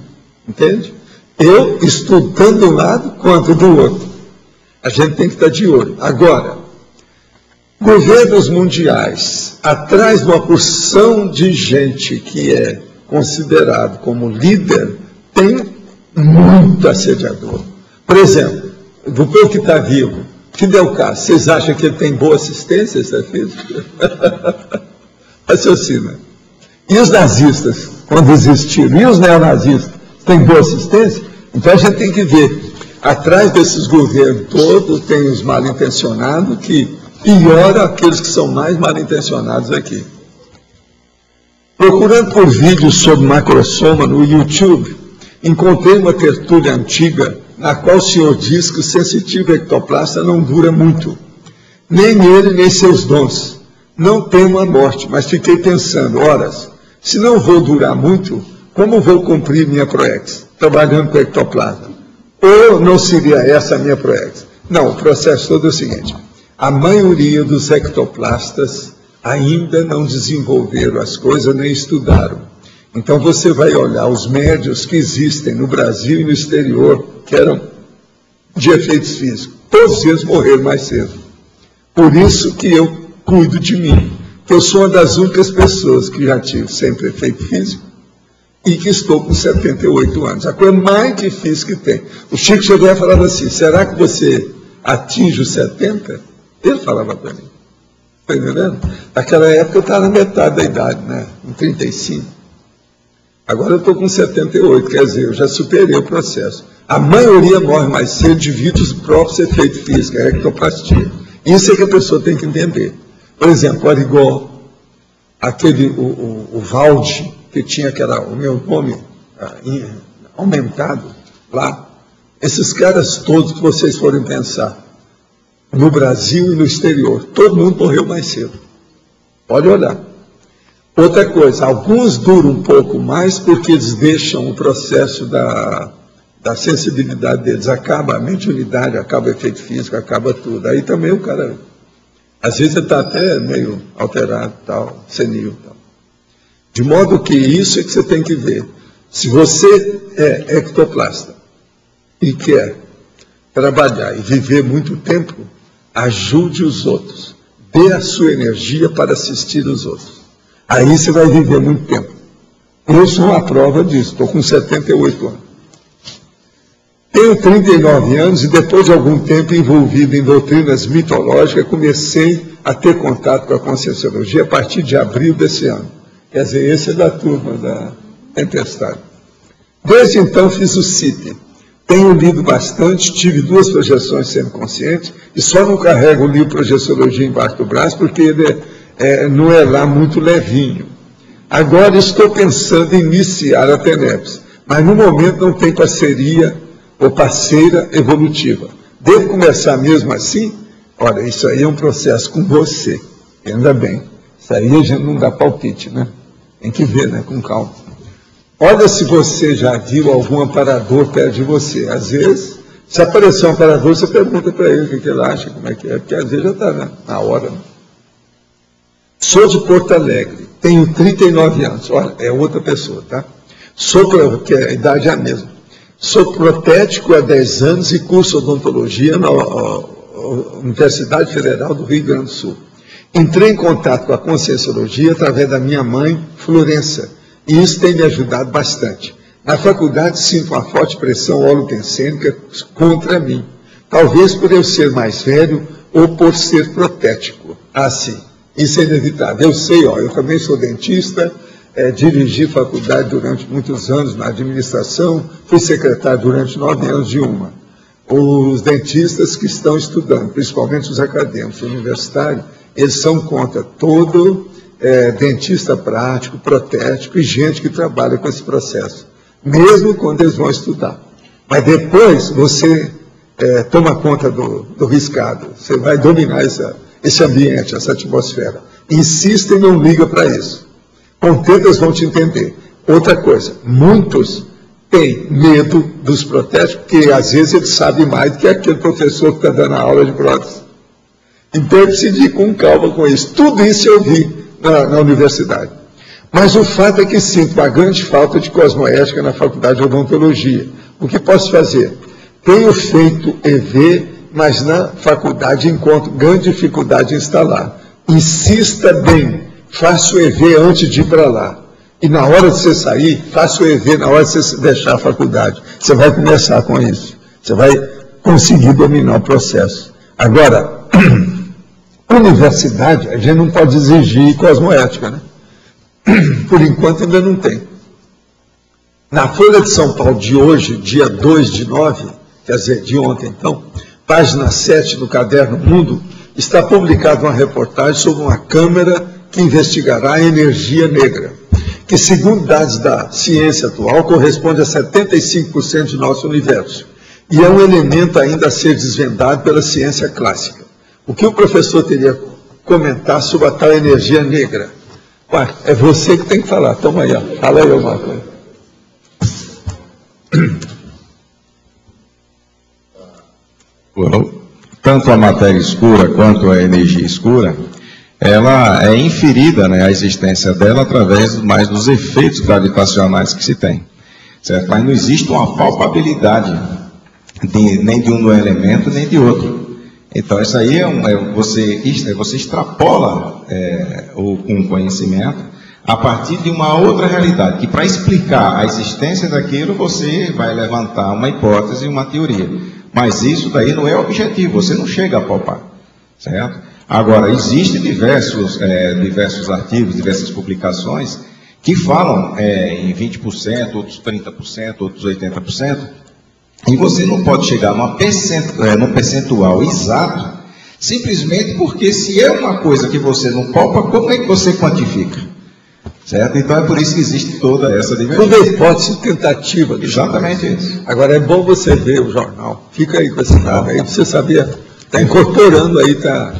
entende? Eu estudo tanto de um lado quanto do outro. A gente tem que estar de olho. Agora, governos mundiais, atrás de uma porção de gente que é considerado como líder, tem muito assediador. Por exemplo, do povo que está vivo, Fidel Castro, vocês acham que ele tem boa assistência, essa física? Raciocina. E os nazistas, quando existiram? E os neonazistas, têm boa assistência? Então a gente tem que ver. Atrás desses governos todos tem os mal intencionados que pioram aqueles que são mais mal intencionados aqui. Procurando por vídeos sobre macrosoma no YouTube, encontrei uma tertúlia antiga na qual o senhor diz que o sensitivo ectoplasta não dura muito. Nem ele, nem seus dons. Não temo a morte, mas fiquei pensando, horas, se não vou durar muito, como vou cumprir minha proex, trabalhando com ectoplasma? Ou não seria essa a minha proex? Não, o processo todo é o seguinte: a maioria dos ectoplastas ainda não desenvolveram as coisas, nem estudaram. Então você vai olhar os médios que existem no Brasil e no exterior, que eram de efeitos físicos. Todos eles morreram mais cedo. Por isso que eu cuido de mim, que eu sou uma das únicas pessoas que já tive sempre efeito físico e que estou com 78 anos. A coisa mais difícil que tem. O Chico Xavier falava assim: será que você atinge os 70? Ele falava para mim. Está entendendo? Naquela época eu estava na metade da idade, né? Com 35. Agora eu estou com 78, quer dizer, eu já superei o processo. A maioria morre mais cedo devido aos próprios efeitos físicos, a ectoplastia. Isso é que a pessoa tem que entender. Por exemplo, o Arigó, o Valde, que tinha o meu nome aumentado lá, esses caras todos que vocês forem pensar, no Brasil e no exterior, todo mundo morreu mais cedo. Pode olhar. Outra coisa, alguns duram um pouco mais porque eles deixam o processo da sensibilidade deles, acaba a mediunidade, acaba o efeito físico, acaba tudo. Aí também o cara, às vezes ele está até meio alterado, tal, senil. Tal. De modo que isso é que você tem que ver. Se você é ectoplasta e quer trabalhar e viver muito tempo, ajude os outros. Dê a sua energia para assistir os outros. Aí você vai viver muito tempo. Eu sou uma prova disso, estou com 78 anos. Tenho 39 anos e depois de algum tempo envolvido em doutrinas mitológicas, comecei a ter contato com a Conscienciologia a partir de abril desse ano. Quer dizer, esse é da turma da Tempestade. Desde então fiz o CIP. Tenho lido bastante, tive 2 projeções semiconscientes e só não carrego o livro Projeciologia embaixo do braço porque ele não é lá muito levinho. Agora estou pensando em iniciar a TENEPS, mas no momento não tem parceria ou parceira evolutiva. Devo começar mesmo assim? Olha, isso aí é um processo com você. Ainda bem. Isso aí a gente não dá palpite, né? Tem que ver, né? Com calma. Olha se você já viu algum amparador perto de você. Às vezes, se aparecer um amparador, você pergunta para ele o que ele acha, como é que é, porque às vezes já está na hora. Né? Sou de Porto Alegre, tenho 39 anos. Olha, é outra pessoa, tá? Que a idade é a mesma. Sou protético há 10 anos e curso odontologia na Universidade Federal do Rio Grande do Sul. Entrei em contato com a Conscienciologia através da minha mãe, Florença, e isso tem me ajudado bastante. Na faculdade sinto uma forte pressão holotensênica contra mim, talvez por eu ser mais velho ou por ser protético. Sim, isso é inevitável. Eu sei, eu também sou dentista, dirigi faculdade durante muitos anos na administração, fui secretário durante 9 anos de uma. Os dentistas que estão estudando, principalmente os acadêmicos universitários, eles são contra todo dentista prático, protético e gente que trabalha com esse processo, mesmo quando eles vão estudar. Mas depois você toma conta do riscado, você vai dominar esse ambiente, essa atmosfera. Insista e não liga para isso. Com tempo eles vão te entender. Outra coisa, muitos têm medo dos protéticos, porque às vezes eles sabem mais do que aquele professor que está dando a aula de prótese. Então eu preciso ir com calma com isso. Tudo isso eu vi na universidade. Mas o fato é que sinto uma grande falta de cosmoética na faculdade de odontologia. O que posso fazer? Tenho feito EV, mas na faculdade encontro grande dificuldade em instalar. Insista bem, faça o EV antes de ir para lá. E na hora de você sair, faça o EV na hora de você deixar a faculdade. Você vai começar com isso. Você vai conseguir dominar o processo. Agora, universidade, a gente não pode exigir cosmoética, né? Por enquanto ainda não tem. Na Folha de São Paulo de hoje, dia 2/9, quer dizer, de ontem então, página 7 do caderno Mundo, está publicada uma reportagem sobre uma câmara que investigará a energia negra, que segundo dados da ciência atual, corresponde a 75% de nosso universo, e é um elemento ainda a ser desvendado pela ciência clássica. O que o professor teria que comentar sobre a tal energia negra? Ué, é você que tem que falar. Toma aí, ó. Fala aí alguma coisa. Tanto a matéria escura quanto a energia escura, ela é inferida, né, a existência dela através mais dos efeitos gravitacionais que se tem, certo? Mas não existe uma palpabilidade nem de um elemento nem de outro. Então isso aí você extrapola um conhecimento a partir de uma outra realidade, que para explicar a existência daquilo você vai levantar uma hipótese e uma teoria. Mas isso daí não é objetivo, você não chega a palpar, certo? Agora, existem diversos artigos, diversas publicações que falam em 20%, outros 30%, outros 80%, e você não pode chegar num percentual exato, simplesmente porque se é uma coisa que você não palpa, como é que você quantifica? Certo? Então é por isso que existe toda essa divergência. Toda hipótese tentativa. Exatamente isso. Agora é bom você ver o jornal. Fica aí com esse dado aí, você sabia. Está incorporando aí, está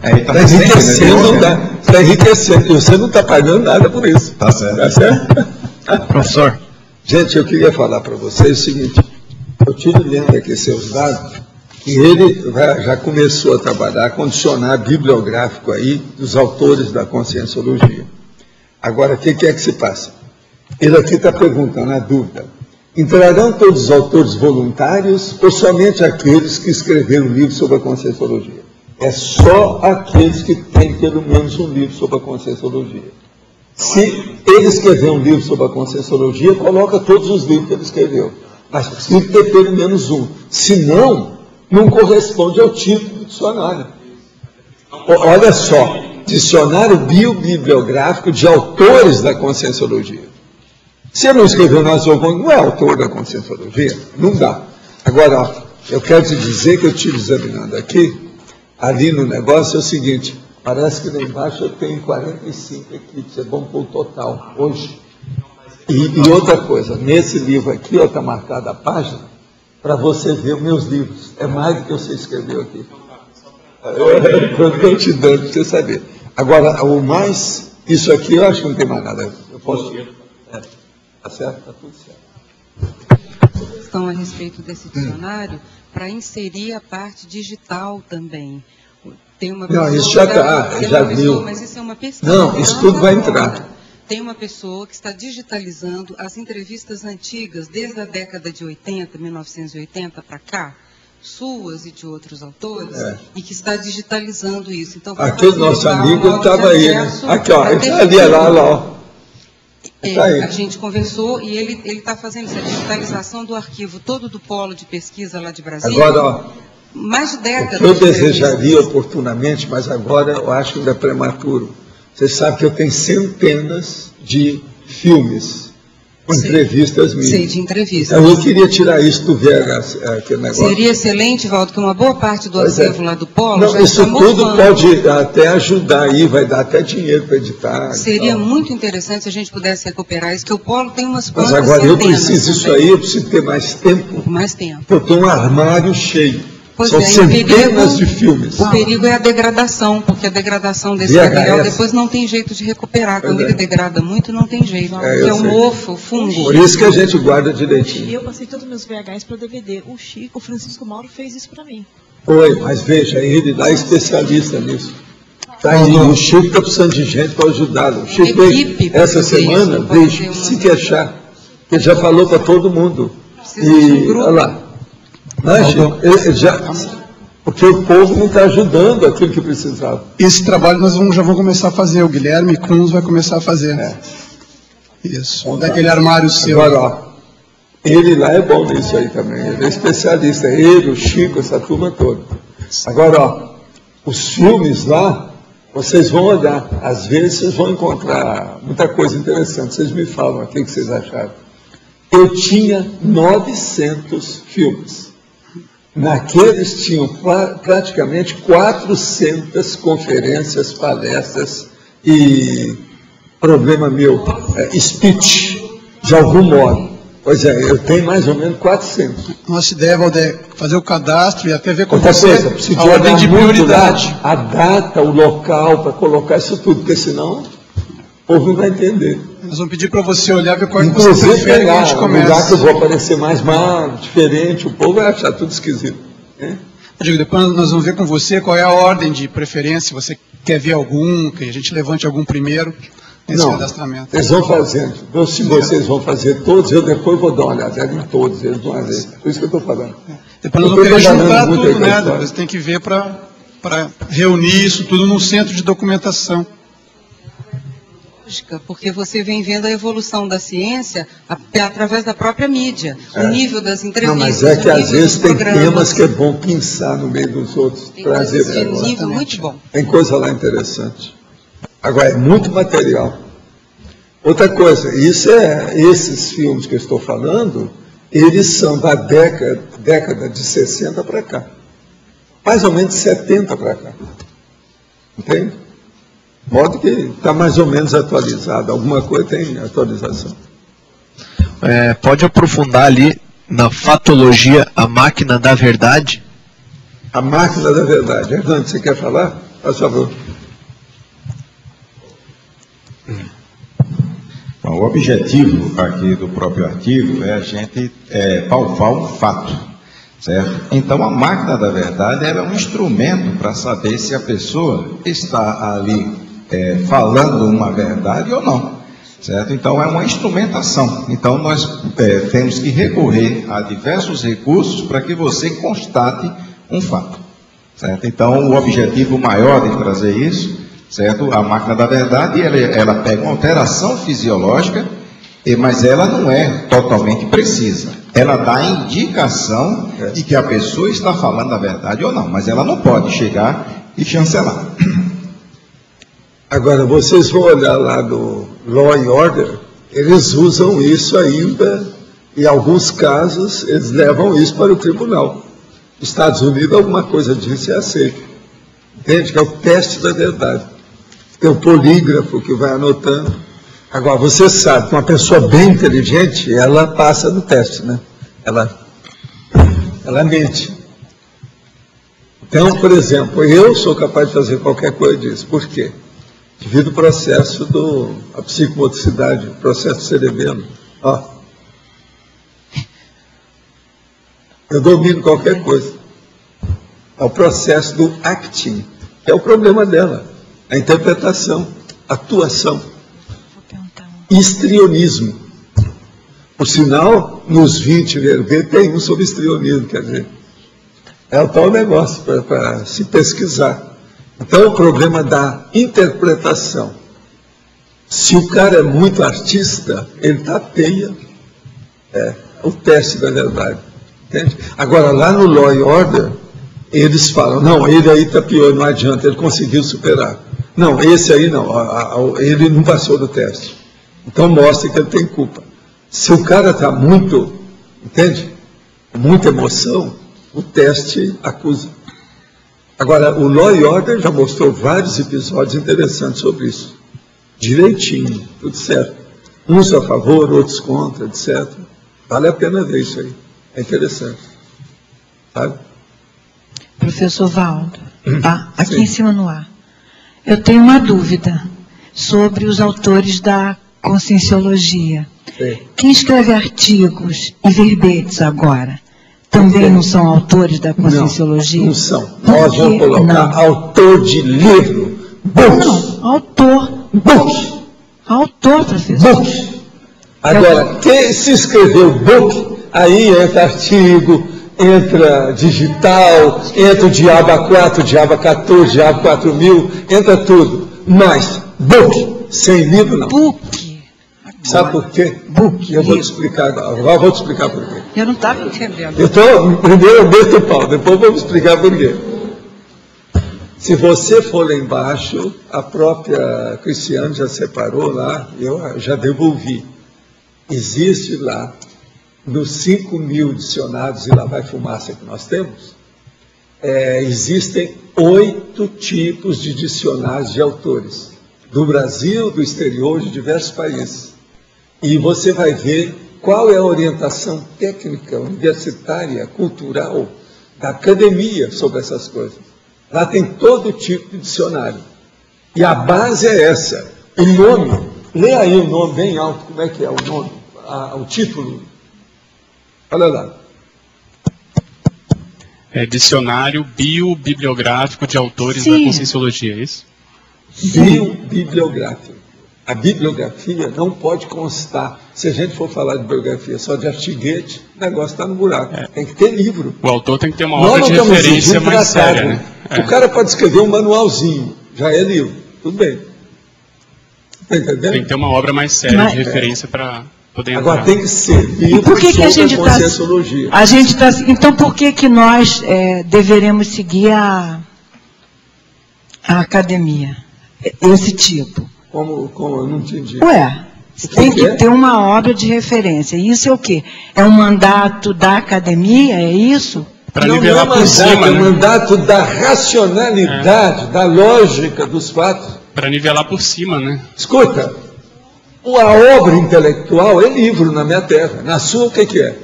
enriquecendo, está enriquecendo. E você não está pagando nada por isso. Tá certo. Tá certo? Professor. Gente, eu queria falar para vocês o seguinte. Eu tive lendo aqui seus dados, e ele já começou a trabalhar com um dicionário bibliográfico aí dos autores da Conscienciologia. Agora, o que é que se passa? Ele aqui está perguntando, a dúvida. Entrarão todos os autores voluntários ou somente aqueles que escreveram um livro sobre a Conscienciologia? É só aqueles que têm pelo menos um livro sobre a Conscienciologia. Se ele escrever um livro sobre a Conscienciologia, coloca todos os livros que ele escreveu. Mas precisa ter pelo menos um. Senão, não corresponde ao título do dicionário. Olha só, dicionário biobibliográfico de autores da Conscienciologia. Se ele não escreveu nada sobre, não é autor da Conscienciologia, não dá. Agora, ó, eu quero te dizer que eu estive examinando aqui, ali no negócio é o seguinte, parece que lá embaixo eu tenho 45 equipes, é bom pôr o total, hoje. E outra coisa, nesse livro aqui, está marcada a página, para você ver os meus livros. É mais do que você escreveu aqui. Eu estou te dando para você saber. Agora, o mais, isso aqui eu acho que não tem mais nada. Eu posso. Tá certo? Está tudo certo. Questão a respeito desse dicionário, para inserir a parte digital também. Tem uma pessoa, não, isso já está, já viu. Mas isso é uma pesquisa. Não, isso tudo vai entrar. Tem uma pessoa que está digitalizando as entrevistas antigas, desde a década de 80, 1980 para cá, suas e de outros autores, e que está digitalizando isso. Então, aquele nosso amigo estava aí, né? Aqui, ó, ele está ali, lá, ó. A gente conversou e ele está fazendo essa digitalização do arquivo todo do polo de pesquisa lá de Brasília. Agora, ó, mais de décadas. eu desejaria oportunamente, mas agora eu acho que ainda é prematuro. Você sabe que eu tenho centenas de filmes, entrevistas minhas. Sei, de entrevistas. Então, eu queria tirar isso do VHS, aquele negócio. Seria excelente, Valdo, que uma boa parte do acervo lá do Polo não, já isso está tudo morfando. pode até ajudar aí, vai dar até dinheiro para editar. Seria muito interessante se a gente pudesse recuperar isso, que o Polo tem umas Mas quantas agora eu centenas preciso isso também. aí, eu preciso ter mais tempo. Mais tempo. Eu tenho um armário cheio. Pois São é, centenas de filmes. O perigo é a degradação, porque a degradação desse VHS. material depois não tem jeito de recuperar. Quando ele degrada muito, não tem jeito. É, Porque é eu o sei. mofo, o fungo. Por isso que a gente guarda E direitinho. eu passei todos os meus VHS para DVD. O Francisco Mauro fez isso para mim. Oi, mas veja, ele lá é especialista nisso. Tá aí, o Chico está precisando de gente para ajudá-lo. O Chico veio essa semana, veio se queixar. Ele já falou para todo mundo. E, olha lá. Não, Chico, porque o povo não está ajudando aquilo que precisava. Esse trabalho nós já vamos começar a fazer. O Guilherme Kunz vai começar a fazer. Isso. Daquele armário seu. Agora, ó, ele lá é bom nisso aí também. Ele é especialista. Ele, o Chico, essa turma toda. Agora, ó, os filmes lá, vocês vão olhar. Às vezes vocês vão encontrar muita coisa interessante. Vocês me falam aqui o que vocês acharam. Eu tinha 900 filmes. Naqueles tinham praticamente 400 conferências, palestras e, problema meu, speech, de algum modo. Pois é, eu tenho mais ou menos 400. Nossa ideia, Valdir, é fazer o cadastro e até ver com Outra você coisa, preciso a ordem de muito prioridade. lá a data, o local, para colocar isso tudo, porque senão o povo não vai entender. Nós vamos pedir para você olhar, ver qual é que você Inclusive, prefere que a gente um lugar que eu comece. vou aparecer mais diferente, o povo vai achar tudo esquisito. Né? Eu digo, depois nós vamos ver com você qual é a ordem de preferência, se você quer ver algum, que a gente levante algum primeiro nesse cadastramento. Eles vão fazendo. Então, se vocês vão fazer todos, eu depois vou dar uma olhada em todos eles de uma vez. Por isso que eu estou falando. Depois nós vamos querer juntar muito tudo, aí, né? pessoal. Depois tem que ver para reunir isso tudo num centro de documentação. Porque você vem vendo a evolução da ciência através da própria mídia, o nível das entrevistas. Não, mas é que o às nível vezes dos tem programas. temas que é bom pensar no meio dos outros. Tem Trazer coisas de agora. nível muito bom. Tem coisa lá interessante. Agora, é muito material. Outra coisa, esses filmes que eu estou falando, eles são da década de 60 para cá. Mais ou menos 70 para cá. Entende? De modo que está mais ou menos atualizado. Alguma coisa tem atualização. Pode aprofundar ali na fatologia, a máquina da verdade? A máquina da verdade. Hernando, você quer falar? Por favor. Bom, o objetivo aqui do próprio artigo é a gente palpar um fato, certo? Então, a máquina da verdade ela é um instrumento para saber se a pessoa está ali falando uma verdade ou não, certo? Então, é uma instrumentação. Então, nós temos que recorrer a diversos recursos para que você constate um fato, certo? Então, o objetivo maior de trazer isso, certo? A máquina da verdade, ela pega uma alteração fisiológica, mas ela não é totalmente precisa. Ela dá indicação de que a pessoa está falando a verdade ou não, mas ela não pode chegar e chancelar. Agora, vocês vão olhar lá do Law and Order, eles usam isso ainda, em alguns casos, eles levam isso para o tribunal. Nos Estados Unidos, alguma coisa disso é aceito. Entende? Que é o teste da verdade. Tem o polígrafo que vai anotando. Agora, você sabe que uma pessoa bem inteligente, ela passa no teste, né? Ela mente. Então, por exemplo, eu sou capaz de fazer qualquer coisa disso. Por quê? Devido ao processo da psicomotricidade, o processo do cerebelo. Ó. Eu domino qualquer coisa. É o processo do acting, que é o problema dela. A interpretação, a atuação. Histrionismo. Por sinal, nos 20 VRV tem um sobre histrionismo, quer dizer. É o tal negócio para se pesquisar. Então, o problema da interpretação. Se o cara é muito artista, ele tapeia o teste da verdade. Entende? Agora, lá no Law and Order, eles falam, não, ele aí tapeou, não adianta, ele conseguiu superar. Não, esse aí não, ele não passou do teste. Então, mostra que ele tem culpa. Se o cara está muito, entende? Muita emoção, o teste acusa. Agora, o Law and Order já mostrou vários episódios interessantes sobre isso. Direitinho, tudo certo. Uns a favor, outros contra, etc. Vale a pena ver isso aí. É interessante. Sabe? Professor Valdo, aqui Sim. em cima no ar. Eu tenho uma dúvida sobre os autores da Conscienciologia. Sim. Quem escreve artigos e verbetes agora também não são autores da Conscienciologia? Não são. Nós vamos colocar autor de livro. Books. Não, autor. Books. Autor, professor. Books. Agora, quem se escreveu book, aí entra artigo, entra digital, entra o Diabo A4, Diabo A14, Diabo 4000, entra tudo. Mas, book, sem livro não. Book. Sabe por quê? Book. Eu vou te explicar agora. Agora vou te explicar por quê. Eu não estava entendendo. Então, primeiro eu meto o pau, depois vou explicar por quê. Se você for lá embaixo, a própria Cristiane já separou lá, eu já devolvi. Existe lá, nos 5.000 dicionários, e lá vai fumaça que nós temos, existem 8 tipos de dicionários de autores, do Brasil, do exterior, de diversos países. E você vai ver qual é a orientação técnica, universitária, cultural, da academia sobre essas coisas. Lá tem todo tipo de dicionário. E a base é essa. O nome, lê aí o nome bem alto, como é que é o nome, o título. Olha lá. É Dicionário Biobibliográfico de Autores Sim. da Conscienciologia, é isso? Biobibliográfico. A bibliografia não pode constar. Se a gente for falar de bibliografia só de artiguete, o negócio está no buraco. Tem que ter livro. O autor tem que ter uma Nós obra não de estamos referência exigindo mais tratado. séria, né? O cara pode escrever um manualzinho, já é livro. Tudo bem. Está entendendo? Tem que ter uma obra mais séria de referência para poder entrar. Agora tem que ser livro. E por que a gente está... Então por que nós deveremos seguir a academia? Esse tipo. Como eu não entendi. Ué, tem que ter uma obra de referência. Isso é o quê? É um mandato da academia? É isso? Para nivelar por cima, é né? um mandato da racionalidade, da lógica dos fatos. Para nivelar por cima, né? Escuta, a obra intelectual é livro na minha terra. Na sua, o que é?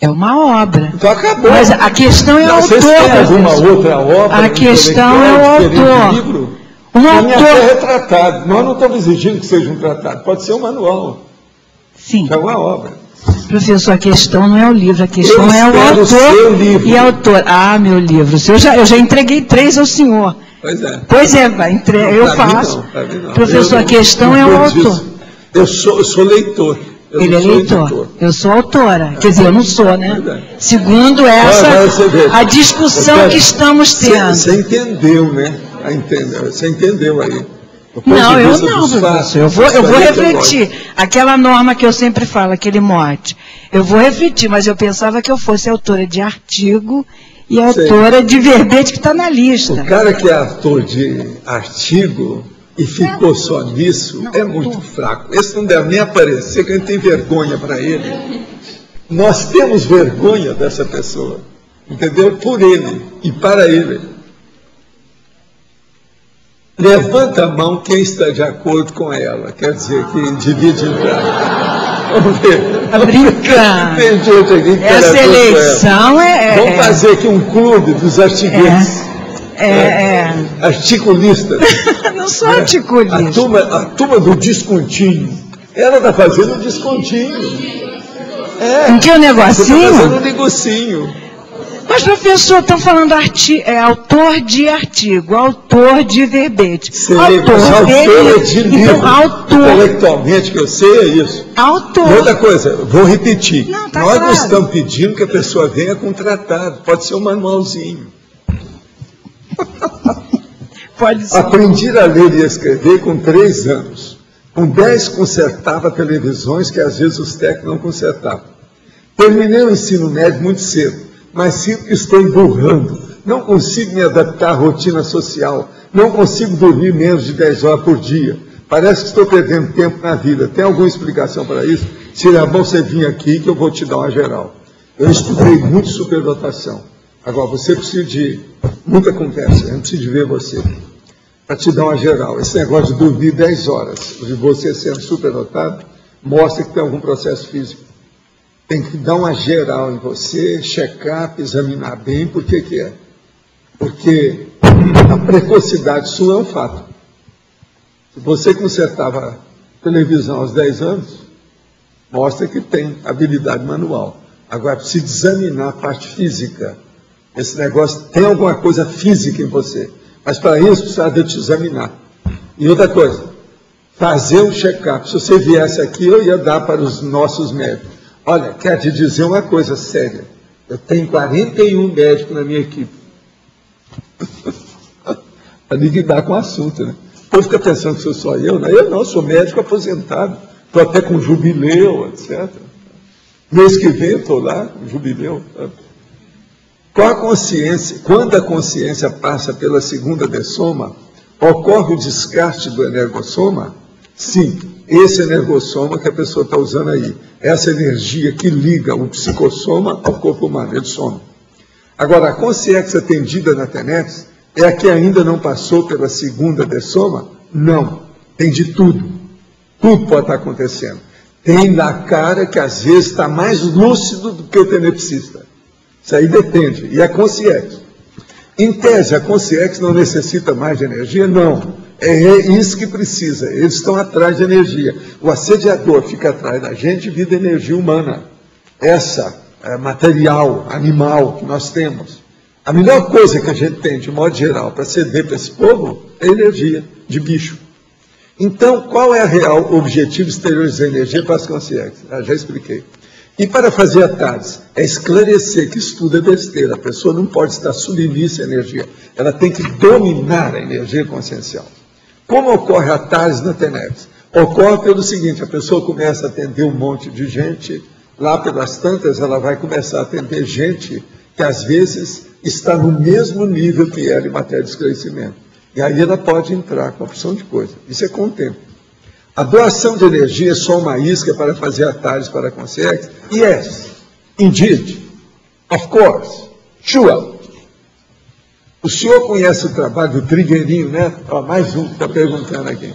É uma obra. Então acabou. Mas a questão é o autor. Vocês têm alguma outra obra? A questão é o autor. Livro? Na minha terra é tratado. Nós não estamos exigindo que seja um tratado. Pode ser um manual. Sim. É uma obra. Professor, a questão não é o livro, a questão é o autor e autor. Ah, meu livro. Eu já entreguei 3 ao senhor. Pois é. Pois é, eu faço. Não. Professor, a questão é o autor. Eu sou leitor. Ele é leitor. Eu sou autora. Quer dizer, eu não sou, né? Segundo a discussão que estamos tendo. Você entendeu, né? Você entendeu aí. Não, eu não, professor. Eu vou refletir. Aquela norma que eu sempre falo, aquele mote. Eu vou refletir, mas eu pensava que eu fosse autora de artigo e autora de verbete que está na lista. O cara que é autor de artigo e ficou só nisso é muito fraco. Esse não deve nem aparecer, que a gente tem vergonha para ele. Nós temos vergonha dessa pessoa, entendeu? Por ele e para ele. Levanta a mão quem está de acordo com ela. Quer dizer, quem divide entrada. Vamos ver. Tá brincando. Tem gente aqui que essa eleição Vamos fazer aqui um clube dos artiguetes. Articulistas. Não sou articulista. A turma do descontinho. Ela está fazendo descontinho. Em que o negocinho? Está fazendo um negocinho. Mas, professor, estão falando autor de artigo, autor de verbete. Autor é de livro. Então, autor. Intelectualmente, que eu sei, é isso. Autor. E outra coisa, vou repetir. Não, tá Nós claro. não estamos pedindo que a pessoa venha com tratado. Pode ser um manualzinho. Pode ser. Aprendi a ler e a escrever com 3 anos. Com 10 consertava televisões que às vezes os técnicos não consertavam. Terminei o ensino médio muito cedo, mas sinto que estou emburrando. Não consigo me adaptar à rotina social. Não consigo dormir menos de 10 horas por dia. Parece que estou perdendo tempo na vida. Tem alguma explicação para isso? Seria bom você vir aqui que eu vou te dar uma geral. Eu estudei muito superdotação. Agora, você precisa de muita conversa. Eu não preciso de ver você. Para te dar uma geral. Esse negócio de dormir 10 horas, de você sendo superdotado, mostra que tem algum processo físico. Tem que dar uma geral em você, checar, examinar bem por que é. Porque a precocidade sua é um fato. Se você consertava televisão aos 10 anos, mostra que tem habilidade manual. Agora, precisa examinar a parte física. Esse negócio tem alguma coisa física em você. Mas para isso, precisa de te examinar. E outra coisa, fazer um check-up. Se você viesse aqui, eu ia dar para os nossos médicos. Olha, quero te dizer uma coisa séria. Eu tenho 41 médicos na minha equipe. Para lidar com o assunto, né? O povo fica pensando que sou só eu, né? Eu não, sou médico aposentado. Estou até com jubileu, etc. Mês que vem eu estou lá, com jubileu. Qual a consciência? Quando a consciência passa pela segunda dessoma, ocorre o descarte do energossoma? Sim, esse energossoma que a pessoa está usando aí. Essa energia que liga o psicossoma ao corpo humano, ele some. Agora, a consciência atendida na TENEPS é a que ainda não passou pela segunda dessoma? Não, tem de tudo. Tudo pode estar acontecendo. Tem na cara que às vezes está mais lúcido do que o tenepsista. Isso aí depende. E a consciência. Em tese, a consciência não necessita mais de energia? Não. É isso que precisa. Eles estão atrás de energia. O assediador fica atrás da gente vida energia humana. Essa material, animal que nós temos. A melhor coisa que a gente tem, de modo geral, para ceder para esse povo, é energia de bicho. Então, qual é o real objetivo exteriorizar energia para as consciências? Já expliquei. E para fazer a TARES, é esclarecer que isso tudo é besteira. A pessoa não pode estar submissa à energia. Ela tem que dominar a energia consciencial. Como ocorre a TARES na TENEPS? Ocorre pelo seguinte, a pessoa começa a atender um monte de gente, lá pelas tantas ela vai começar a atender gente que às vezes está no mesmo nível que ela em matéria de esclarecimento. E aí ela pode entrar com uma opção de coisa. Isso é com o tempo. A doação de energia é só uma isca para fazer atalhos para a consciência? Yes, indeed, of course, sure. O senhor conhece o trabalho do Trigueirinho, né? Ó, mais um que está perguntando aqui.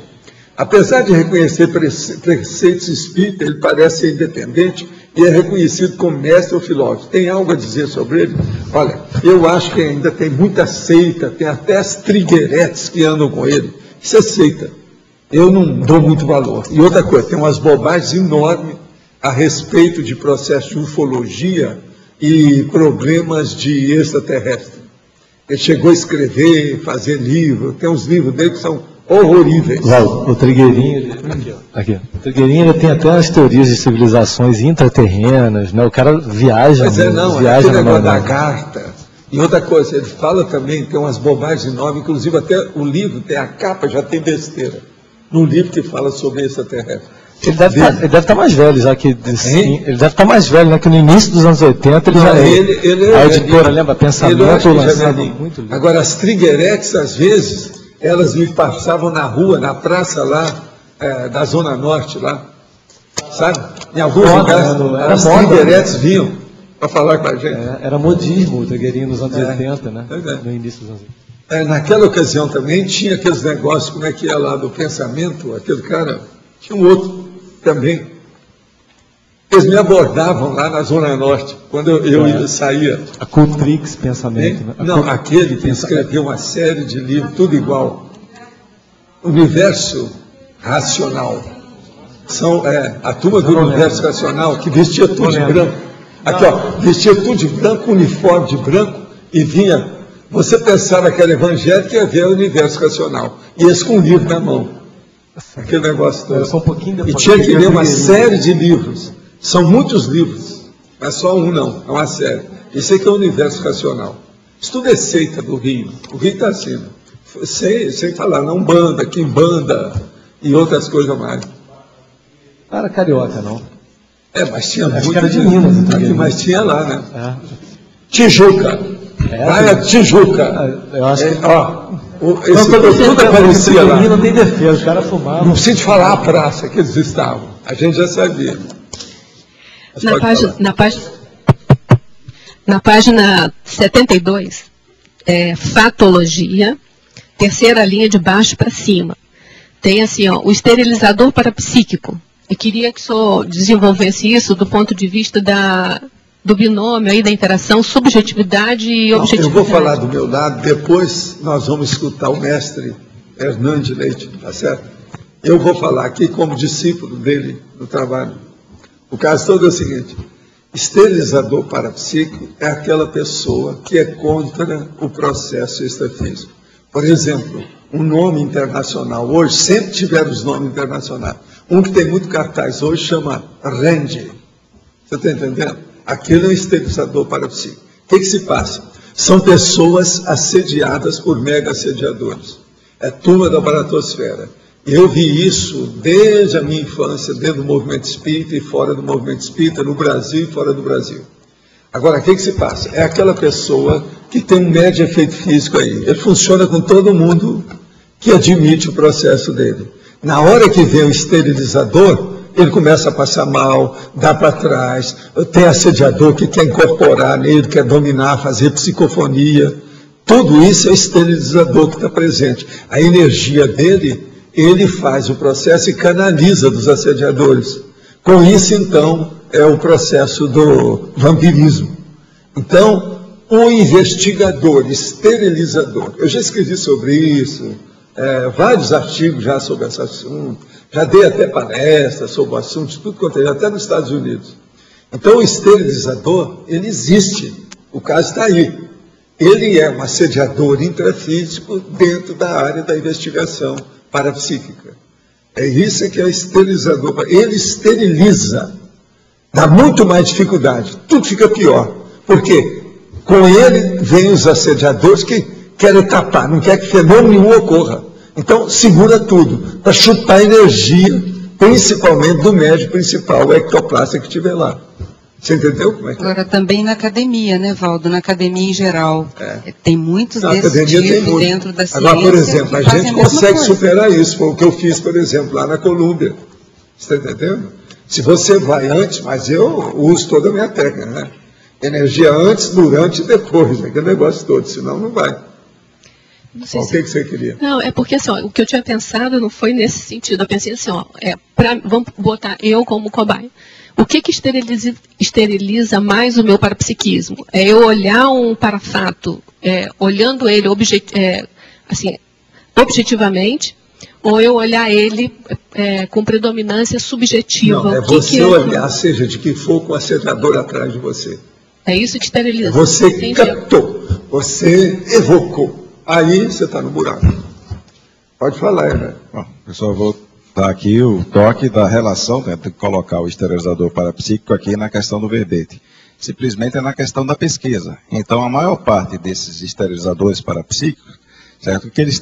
Apesar de reconhecer preceitos espíritas, ele parece ser independente e é reconhecido como mestre ou filósofo. Tem algo a dizer sobre ele? Olha, eu acho que ainda tem muita seita, tem até as trigueiretes que andam com ele. Isso é seita. Eu não dou muito valor. E outra coisa, tem umas bobagens enormes a respeito de processo de ufologia e problemas de extraterrestre. Ele chegou a escrever, fazer livro, tem uns livros dele que são horroríveis. O Trigueirinho, aqui, o Trigueirinho ele tem até as teorias de civilizações intraterrenas, né? O cara viaja. Mas não, viaja aquele negócio da carta. E outra coisa, ele fala também, tem umas bobagens enormes, inclusive até o livro, tem a capa, já tem besteira. No livro que fala sobre extraterrestre. Ele deve estar mais velho, já que ele deve estar mais velho, né? Que no início dos anos 80 ele já ele a editora, lembra? Pensamento lançado muito. Agora, as trigueiretes, às vezes, elas me passavam na rua, na praça lá, da Zona Norte, lá, sabe? Em alguns lugares, as trigueiretes vinham para falar com a gente. Era modismo o Trigueirinho nos anos 80, né? No início dos anos 80. Naquela ocasião também tinha aqueles negócios, como é que é lá do pensamento, aquele cara, tinha um outro também. Eles me abordavam lá na Zona Norte, quando eu saía. A Cultrix Pensamento, né? Não, aquele que escreveu uma série de livros, tudo igual. Universo Racional. São a turma do Universo Racional, que vestia tudo de branco. Aqui, ó, vestia tudo de branco, uniforme de branco, e vinha. Você pensava que era evangélico e ia ver o universo racional. E esse com um livro na mão. Aquele negócio todo. E tinha que ler uma série de livros. São muitos livros. Não é só um, não. É uma série. Isso aqui é o universo racional. Isso tudo é seita do Rio. O Rio está acima. Sem falar, não banda, quimbanda e outras coisas mais. Não era carioca, não. Mas tinha muito. Acho que era de Minas. Mas tinha lá, né? Tijuca. Vai a Tijuca. Eu acho que... tudo aparecia lá. Não tem defesa, os caras fumavam. Não precisa de falar a praça que eles estavam. A gente já sabia. Na página 72, fatologia, terceira linha de baixo para cima. Tem assim, ó, o esterilizador parapsíquico. Eu queria que o senhor desenvolvesse isso do ponto de vista do binômio aí, da interação, subjetividade e objetividade. Eu vou falar do meu lado, depois nós vamos escutar o mestre Hernandes Leite, tá certo? Eu vou falar aqui como discípulo dele no trabalho. O caso todo é o seguinte: esterilizador parapsíquico é aquela pessoa que é contra o processo extrafísico. Por exemplo, um nome internacional, hoje sempre tiveram os nomes internacionais. Um que tem muito cartaz hoje chama Randy. Você está entendendo? Aquele é um esterilizador parapsíquico. O que se passa? São pessoas assediadas por mega assediadores. É turma da baratosfera. Eu vi isso desde a minha infância, dentro do movimento espírita e fora do movimento espírita, no Brasil e fora do Brasil. Agora, o que se passa? É aquela pessoa que tem um médio efeito físico aí. Ele funciona com todo mundo que admite o processo dele. Na hora que vem o esterilizador, ele começa a passar mal, dá para trás, tem assediador que quer incorporar nele, quer dominar, fazer psicofonia. Tudo isso é o esterilizador que está presente. A energia dele, ele faz o processo e canaliza dos assediadores. Com isso, então, é o processo do vampirismo. Então, o investigador, esterilizador, eu já escrevi sobre isso, vários artigos já sobre esse assunto, já dei até palestras sobre o assunto, tudo quanto é, até nos Estados Unidos. Então, o esterilizador, ele existe, o caso está aí. Ele é um assediador intrafísico dentro da área da investigação parapsíquica. É isso que é o esterilizador. Ele esteriliza, dá muito mais dificuldade, tudo fica pior. Por quê? Com ele vem os assediadores que querem tapar, não quer que fenômeno nenhum ocorra. Então, segura tudo, para chupar a energia, principalmente do médium principal, o ectoplasta que estiver lá. Você entendeu como é que é? Agora, também na academia, né, Valdo? Na academia em geral. Tem muitos desses tipos dentro da ciência. Agora, por exemplo, a gente consegue superar isso. Foi o que eu fiz, por exemplo, lá na Colômbia. Você está entendendo? Se você vai antes, mas eu uso toda a minha técnica, né? Energia antes, durante e depois, aquele negócio todo, senão não vai. Não sei o que você queria? Não, é porque assim, ó, o que eu tinha pensado não foi nesse sentido. Eu pensei assim, ó, vamos botar eu como cobaia. O que esteriliza mais o meu parapsiquismo? É eu olhar um parafato, olhando ele objetivamente, ou eu olhar ele com predominância subjetiva? Não, você olhar, seja de que for, com o assediador atrás de você. É isso que esteriliza. Você captou, você evocou. Aí você está no buraco. Pode falar, né? Bom, pessoal, vou dar aqui o toque da relação, né, de colocar o esterilizador parapsíquico aqui na questão do verbete. Simplesmente é na questão da pesquisa. Então, a maior parte desses esterilizadores parapsíquicos, certo? O que eles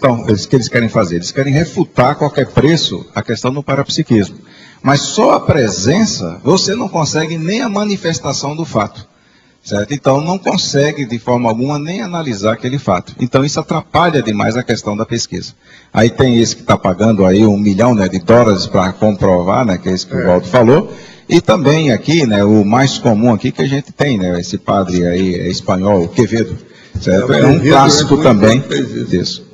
querem fazer? Eles querem refutar a qualquer preço a questão do parapsiquismo. Mas só a presença, você não consegue nem a manifestação do fato. Certo? Então, não consegue, de forma alguma, nem analisar aquele fato. Então, isso atrapalha demais a questão da pesquisa. Aí tem esse que está pagando aí $1 milhão, né, de dólares para comprovar, né, que é isso que o Valdo falou. E também aqui, né, o mais comum aqui que a gente tem, né, esse padre aí espanhol, Quevedo. Certo? É um clássico também disso.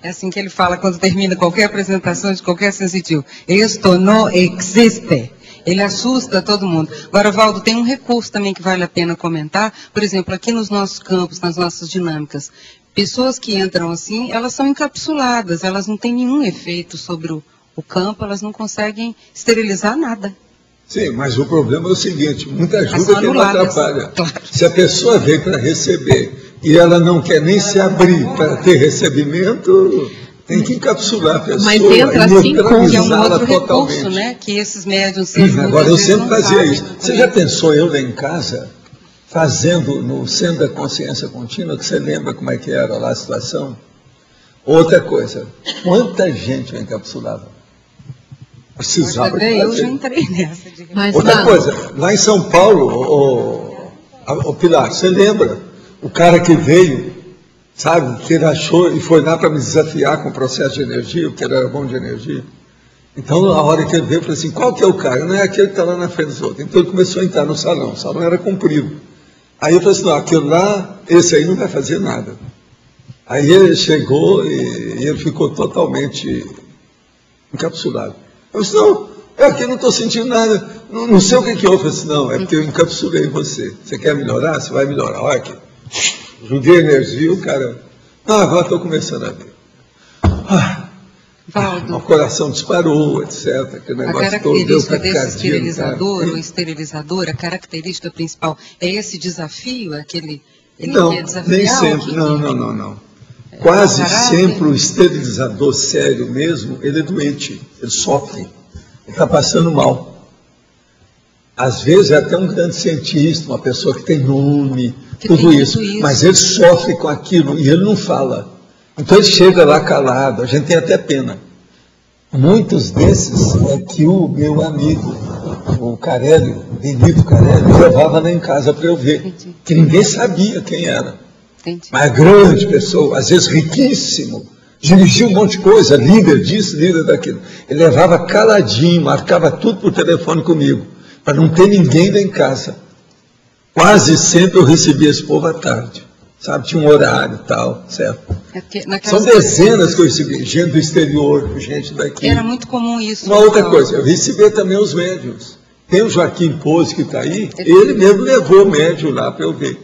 É assim que ele fala quando termina qualquer apresentação de qualquer sensitivo. Isto não existe. Ele assusta todo mundo. Agora, Valdo, tem um recurso também que vale a pena comentar. Por exemplo, aqui nos nossos campos, nas nossas dinâmicas, pessoas que entram assim, elas são encapsuladas, elas não têm nenhum efeito sobre o campo, elas não conseguem esterilizar nada. Sim, mas o problema é o seguinte, muita ajuda são que não anuladas. atrapalha. Claro. Se a pessoa veio para receber e ela não quer nem se abrir para ter recebimento, tem que encapsular a pessoa. Mas entra assim com Que é um outro totalmente. recurso, né? Que esses médiums sempre, Agora, eu muitas vezes, sempre não fazia sabem isso. Você como já é. pensou eu lá em casa, fazendo no Centro da Consciência Contínua, que você lembra como é que era lá a situação? Outra coisa, quanta gente eu encapsulava? Precisava Até de eu fazer. já entrei nessa. Mas, Outra não. coisa, lá em São Paulo, o Pilar, você lembra? O cara que veio, sabe, que ele achou e foi lá para me desafiar com o processo de energia, porque ele era bom de energia. Então, na hora que ele veio, eu falei assim, qual que é o cara? Não é aquele que está lá na frente dos outros. Então, ele começou a entrar no salão. O salão era comprido. Aí eu falei assim, não, aquele lá, esse aí não vai fazer nada. Aí ele chegou e ele ficou totalmente encapsulado. Eu disse, não, eu aqui não estou sentindo nada. Não sei o que houve. Eu disse, não, é porque eu encapsulei você. Você quer melhorar? Você vai melhorar. Olha aqui. Joguei energia, o cara... Não, agora estou começando a ver. Valdo, O coração disparou, etc. Aquele a negócio todo, deu característica desse taquicardia no esterilizador cara. ou esterilizador, a característica principal é esse desafio? Aquele, ele Não, quer desafiar? nem ou sempre. que- Não. Quase caráter? sempre o esterilizador sério mesmo, ele é doente, ele sofre, ele está passando mal. Às vezes é até um grande cientista, uma pessoa que tem nome, Que tudo tem isso, tudo isso. mas ele sofre com aquilo e ele não fala. Então ele chega lá calado, a gente tem até pena. Muitos desses é que o meu amigo, o Carelli, Benito Carelli, levava lá em casa para eu ver, que ninguém sabia quem era. Entendi. Mas grande pessoa, às vezes riquíssimo, dirigia um monte de coisa, líder disso, líder daquilo. Ele levava caladinho, marcava tudo por telefone comigo, para não ter ninguém lá em casa. Quase sempre eu recebia esse povo à tarde, sabe? Tinha um horário e tal, certo? São dezenas que eu recebi, gente do exterior, gente daqui. Era muito comum isso. Uma outra Valdo. coisa, eu recebi também os médiuns. Tem o Joaquim Pose que está aí, ele mesmo levou o médium lá para eu ver.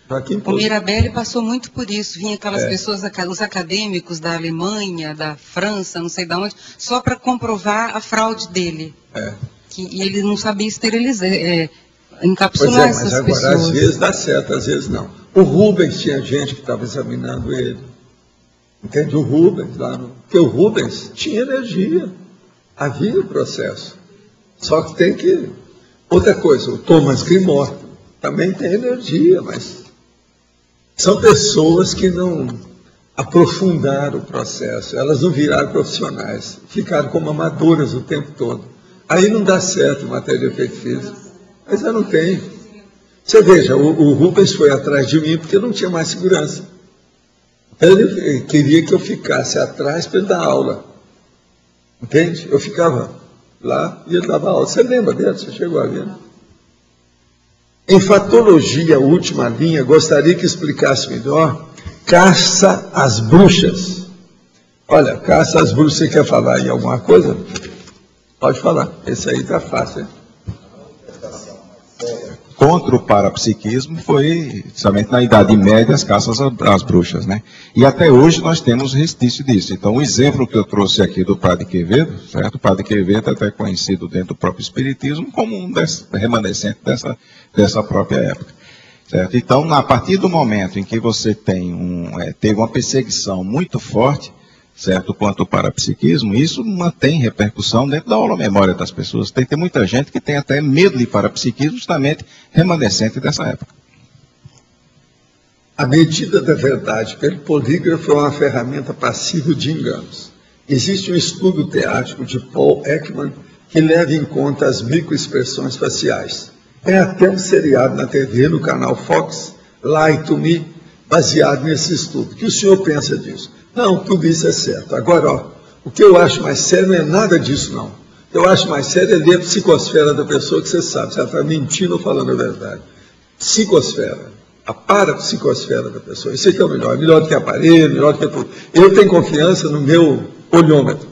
Joaquim O Pose. Mirabelli passou muito por isso. Vinha aquelas É. pessoas, os acadêmicos da Alemanha, da França, não sei de onde, só para comprovar a fraude dele. É. E ele não sabia esterilizar, Pois encapsular é, mas essas agora pessoas. às vezes dá certo, às vezes não. O Rubens tinha gente que estava examinando ele. Entende? O Rubens lá no... Porque o Rubens tinha energia. Havia o processo. Só que tem que... Outra coisa, o Thomas Grimort também tem energia, mas são pessoas que não aprofundaram o processo. Elas não viraram profissionais. Ficaram como amadoras o tempo todo. Aí não dá certo em matéria de efeito físico. Mas eu não tenho. Você veja, o Rubens foi atrás de mim porque não tinha mais segurança. Ele queria que eu ficasse atrás para ele dar aula. Entende? Eu ficava lá e ele dava aula. Você lembra dele? Você chegou a ver? Em fatologia, última linha, gostaria que explicasse melhor caça às bruxas. Olha, caça às bruxas, você quer falar aí alguma coisa? Pode falar. Esse aí está fácil, hein? Contra o parapsiquismo foi somente na Idade Média as caças às bruxas, né? E até hoje nós temos restício disso. Então, o exemplo que eu trouxe aqui do Padre Quevedo, certo? O Padre Quevedo é até conhecido dentro do próprio Espiritismo como um remanescente dessa própria época, certo? Então, a partir do momento em que você teve uma perseguição muito forte, certo, quanto ao parapsiquismo, isso mantém repercussão dentro da holomemória das pessoas. Tem muita gente que tem até medo de parapsiquismo, justamente remanescente dessa época. A medida da verdade pelo polígrafo é uma ferramenta passível de enganos. Existe um estudo teático de Paul Ekman que leva em conta as microexpressões faciais. Tem até um seriado na TV, no canal Fox, Lie to Me, baseado nesse estudo. O que o senhor pensa disso? Não, tudo isso é certo. Agora, ó, o que eu acho mais sério não é nada disso, não. O que eu acho mais sério é ler a psicosfera da pessoa, que você sabe, se ela está mentindo ou falando a verdade. Psicosfera, a parapsicosfera da pessoa. Isso aqui é o melhor do que aparelho, melhor do que tudo. Eu tenho confiança no meu olhômetro.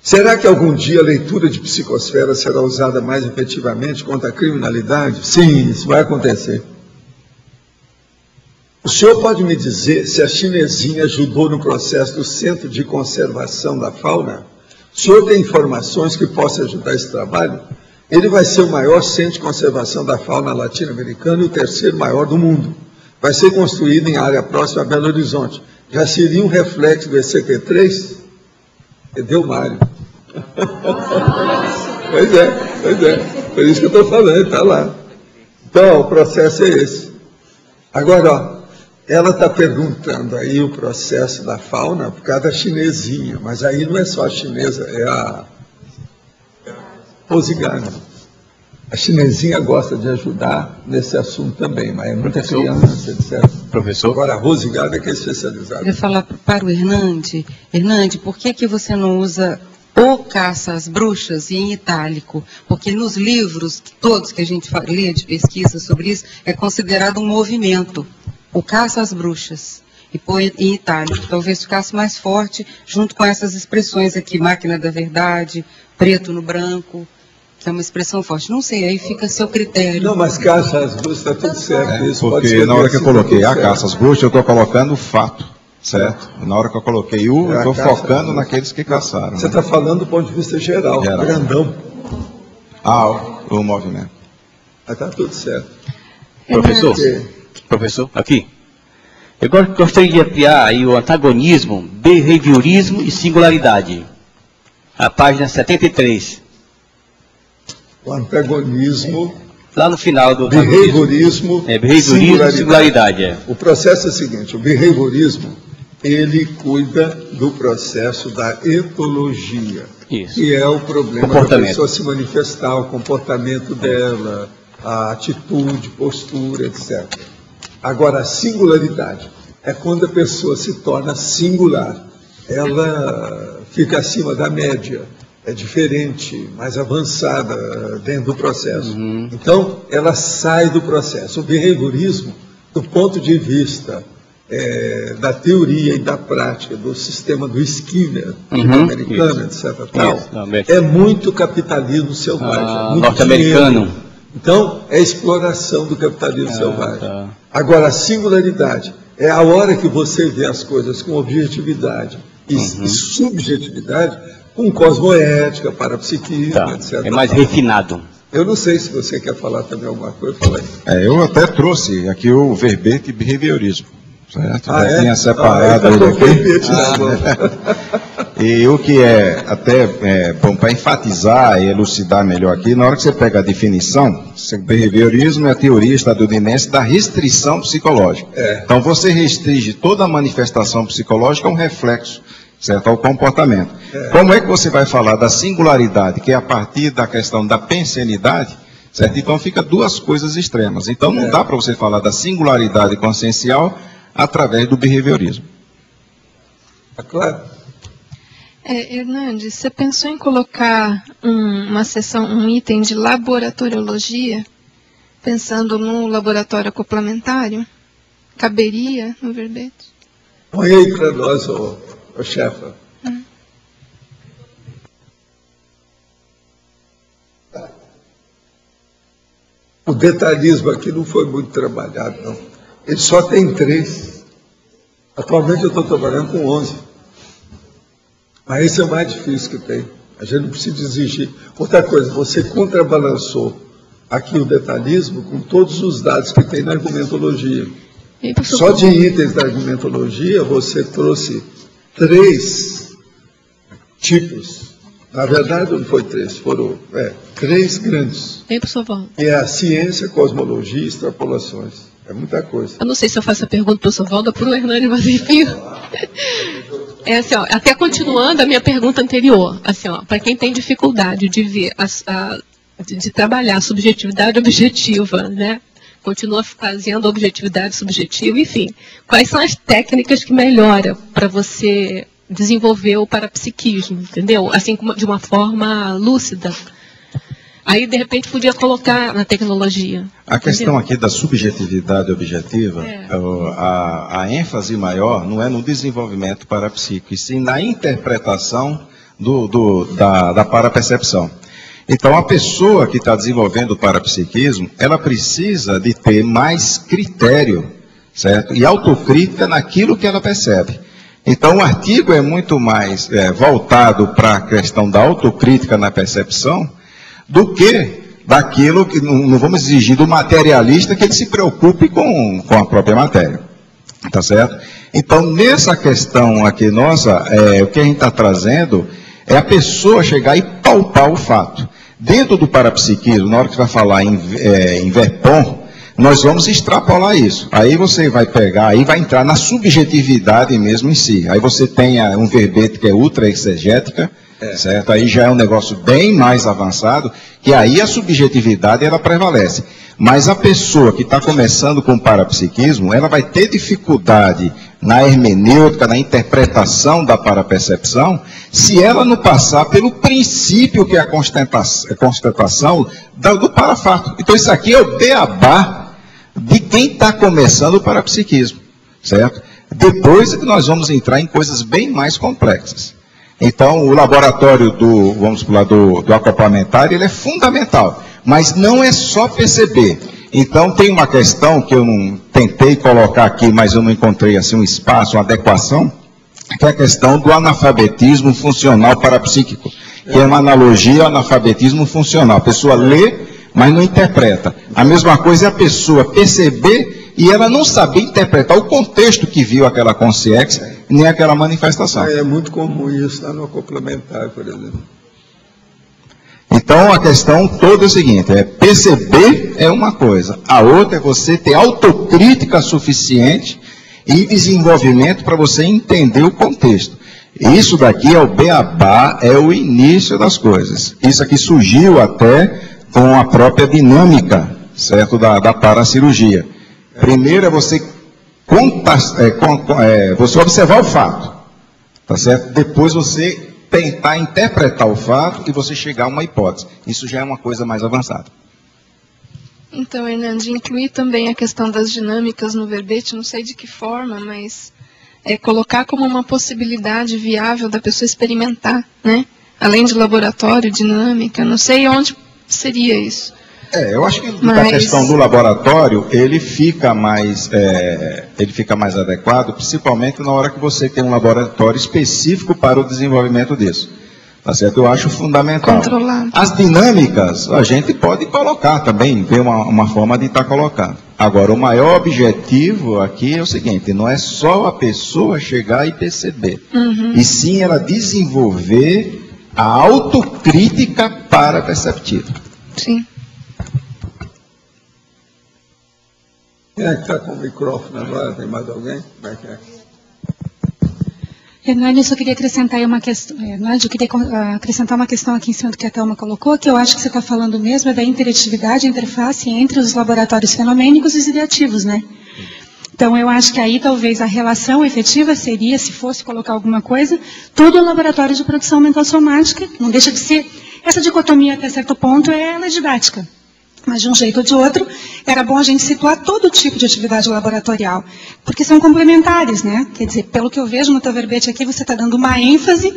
Será que algum dia a leitura de psicosfera será usada mais efetivamente contra a criminalidade? Sim, isso vai acontecer. O senhor pode me dizer se a chinesinha ajudou no processo do Centro de Conservação da Fauna? O senhor tem informações que possam ajudar esse trabalho? Ele vai ser o maior centro de conservação da fauna latino-americana e o terceiro maior do mundo. Vai ser construído em área próxima a Belo Horizonte. Já seria um reflexo do ECT3? Entendeu, Mário? Pois é. Por isso que eu estou falando, está lá. Então, o processo é esse. Agora, ó, ela está perguntando aí o processo da fauna por causa da chinesinha, mas aí não é só a chinesa, é a Rosigada. A chinesinha gosta de ajudar nesse assunto também, mas é muita criança, etc. Professor? Agora, a Rosigada que é especializada. Eu ia falar para o Hernande. Hernande, por que você não usa o Caça às Bruxas em itálico? Porque nos livros, todos que a gente lê de pesquisa sobre isso, é considerado um movimento. O Caça às Bruxas. E põe em itálico. Talvez ficasse mais forte, junto com essas expressões aqui, máquina da verdade, preto no branco, que é uma expressão forte. Não sei, aí fica a seu critério. Não, mas caça às bruxas está tudo certo. Isso porque na hora que eu coloquei a caça às bruxas, eu estou colocando o fato, certo? Na hora que eu coloquei o, eu estou focando naqueles que caçaram. Você está falando do ponto de vista geral, grandão. O movimento. Mas está tudo certo. Professor, aqui. Eu gostaria de ampliar aí o antagonismo, behaviorismo e singularidade. A página 73. O antagonismo. Lá no final do behaviorismo. Behaviorismo e singularidade. O processo é o seguinte: o behaviorismo, ele cuida do processo da etologia. Isso. Que é o problema da pessoa se manifestar, o comportamento dela, a atitude, postura, etc. Agora, a singularidade é quando a pessoa se torna singular. Ela fica acima da média, é diferente, mais avançada dentro do processo. Então, ela sai do processo. O behaviorismo, do ponto de vista da teoria e da prática do sistema do Skinner, americano, etc., é muito capitalismo selvagem. Norte-americano. Então, é a exploração do capitalismo selvagem. Agora, a singularidade é a hora que você vê as coisas com objetividade e subjetividade, com cosmoética, parapsiquismo, etc. É mais refinado. Eu não sei se você quer falar também alguma coisa. Fala aí. Eu até trouxe aqui o verbete behaviorismo. Certo? Já tinha separado ele aqui. E o que é até bom para enfatizar e elucidar melhor aqui, na hora que você pega a definição, behaviorismo é a teoria estadunidense da restrição psicológica. Então você restringe toda a manifestação psicológica a um reflexo, certo, ao comportamento. Como é que você vai falar da singularidade, que é a partir da questão da pensenidade, certo? Então fica duas coisas extremas. Então não dá para você falar da singularidade consciencial através do behaviorismo. Tá claro? Hernandes, você pensou em colocar uma seção, um item de laboratoriologia, pensando no laboratório acoplamentário? Caberia no verbete? Põe aí para nós, ô chefa. O detalhismo aqui não foi muito trabalhado, não. Ele só tem 3. Atualmente eu estou trabalhando com 11. Mas esse é o mais difícil que tem. A gente não precisa exigir. Outra coisa, você contrabalançou aqui o detalhismo com todos os dados que tem na argumentologia. Só de itens da argumentologia, você trouxe 3 tipos. Na verdade, não foi 3, foram 3 grandes. E é a ciência, cosmologia e extrapolações. É muita coisa. Eu não sei se eu faço a pergunta para o professor Valdo ou para o Hernani, mas enfim. Assim, até continuando a minha pergunta anterior, assim, para quem tem dificuldade de ver, de trabalhar subjetividade objetiva, né? Continua fazendo objetividade subjetiva, enfim. Quais são as técnicas que melhoram para você desenvolver o parapsiquismo, entendeu? Assim, de uma forma lúcida. Aí, de repente, podia colocar na tecnologia. A questão aqui da subjetividade objetiva, a ênfase maior não é no desenvolvimento parapsíquico, e sim na interpretação da parapercepção. Então, a pessoa que está desenvolvendo o parapsiquismo, ela precisa de ter mais critério, certo? E autocrítica naquilo que ela percebe. Então, o artigo é muito mais voltado para a questão da autocrítica na percepção do que daquilo que não vamos exigir do materialista que ele se preocupe com a própria matéria. Tá certo? Então, nessa questão aqui nossa, o que a gente está trazendo é a pessoa chegar e palpar o fato. Dentro do parapsiquismo, na hora que você vai falar em Verpon, nós vamos extrapolar isso. Aí você vai pegar, aí vai entrar na subjetividade mesmo em si. Aí você tem um verbete que é ultra-exegética, certo? Aí já é um negócio bem mais avançado, que aí a subjetividade ela prevalece. Mas a pessoa que está começando com o parapsiquismo, ela vai ter dificuldade na hermenêutica, na interpretação da parapercepção, se ela não passar pelo princípio que é a constatação do parafato. Então isso aqui é o beabá de quem está começando o parapsiquismo, certo? Depois nós vamos entrar em coisas bem mais complexas. Então, o laboratório do acoplamentário, ele é fundamental, mas não é só perceber. Então, tem uma questão que eu não tentei colocar aqui, mas eu não encontrei assim um espaço, uma adequação, que é a questão do analfabetismo funcional parapsíquico, que é uma analogia ao analfabetismo funcional. A pessoa lê, mas não interpreta. A mesma coisa é a pessoa perceber e ela não saber interpretar o contexto que viu aquela consciência, nem aquela manifestação. É muito comum isso lá no complementar, por exemplo. Então, a questão toda é o seguinte, perceber é uma coisa, a outra é você ter autocrítica suficiente e desenvolvimento para você entender o contexto. Isso daqui é o beabá, é o início das coisas. Isso aqui surgiu até com a própria dinâmica, certo, da paracirurgia. Primeiro é você observar o fato, tá certo? Depois você tentar interpretar o fato e você chegar a uma hipótese. Isso já é uma coisa mais avançada. Então, Hernandes, incluir também a questão das dinâmicas no verbete, não sei de que forma, mas colocar como uma possibilidade viável da pessoa experimentar, né? Além de laboratório, dinâmica, não sei onde seria isso. Eu acho que a questão do laboratório, ele fica mais adequado, principalmente na hora que você tem um laboratório específico para o desenvolvimento disso. Tá certo? Eu acho fundamental. Controlado. As dinâmicas, a gente pode colocar também, ver uma forma de estar colocando. Agora, o maior objetivo aqui é o seguinte, não é só a pessoa chegar e perceber, e sim ela desenvolver a autocrítica paraperceptiva. Sim. Quem é que está com o microfone agora? Tem mais alguém? Como é que é? Hernani, eu só queria acrescentar uma questão, acrescentar uma questão aqui em cima do que a Thelma colocou, que eu acho que você está falando mesmo, é da interatividade, a interface entre os laboratórios fenomênicos e os ideativos, né? Então, eu acho que aí talvez a relação efetiva seria, se fosse colocar alguma coisa, todo o laboratório de produção mental somática, não deixa de ser, essa dicotomia até certo ponto ela é didática. Mas de um jeito ou de outro, era bom a gente situar todo tipo de atividade laboratorial, porque são complementares, né? Quer dizer, pelo que eu vejo no teu verbete aqui, você está dando uma ênfase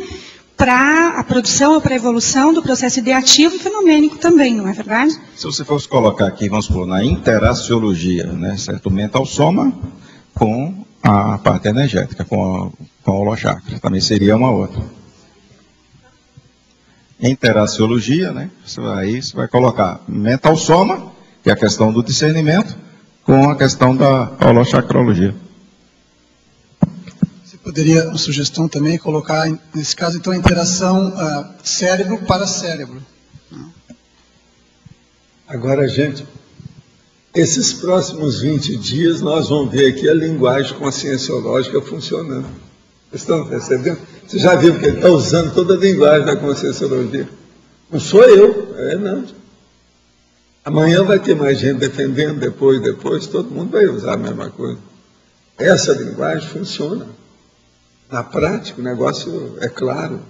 para a produção ou para a evolução do processo ideativo e fenomênico também, não é verdade? Se você fosse colocar aqui, vamos supor, na interaciologia, né, certo? Mental soma com a parte energética, com o holochakra, também seria uma outra. Interaciologia, né? Aí você vai colocar mental soma, que é a questão do discernimento, com a questão da holochakrologia. Você poderia, uma sugestão também, colocar, nesse caso, então, a interação cérebro para cérebro. Agora, gente, esses próximos 20 dias nós vamos ver aqui a linguagem conscienciológica funcionando. Vocês estão percebendo? Você já viu que ele está usando toda a linguagem da conscienciologia? Não sou eu, não. Amanhã vai ter mais gente defendendo, depois, todo mundo vai usar a mesma coisa. Essa linguagem funciona. Na prática, o negócio é claro,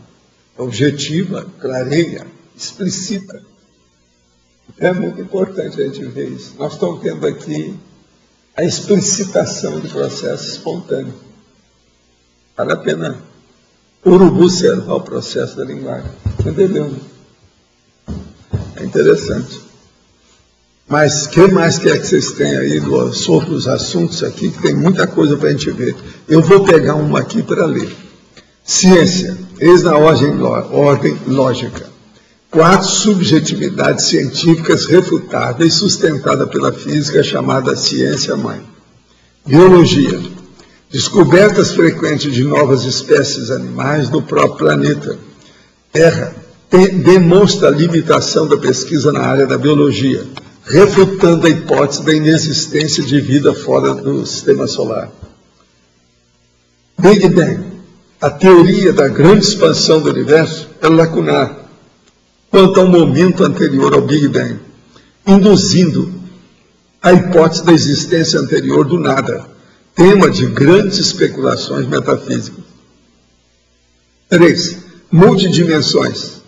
objetiva, clareia, explicita. É muito importante a gente ver isso. Nós estamos tendo aqui a explicitação do processo espontâneo. Vale a pena urubu observar o processo da linguagem. Entendeu? É interessante. Mas o que mais quer que vocês tenham aí sobre os assuntos aqui, que tem muita coisa para a gente ver. Eu vou pegar uma aqui para ler. Ciência, eis na ordem lógica. 4 subjetividades científicas refutáveis sustentadas pela física chamada ciência-mãe. Biologia, descobertas frequentes de novas espécies animais no próprio planeta. Terra, demonstra a limitação da pesquisa na área da biologia, refutando a hipótese da inexistência de vida fora do sistema solar. Big Bang, a teoria da grande expansão do universo é lacunar quanto ao momento anterior ao Big Bang, induzindo a hipótese da existência anterior do nada, tema de grandes especulações metafísicas. 3. Multidimensões.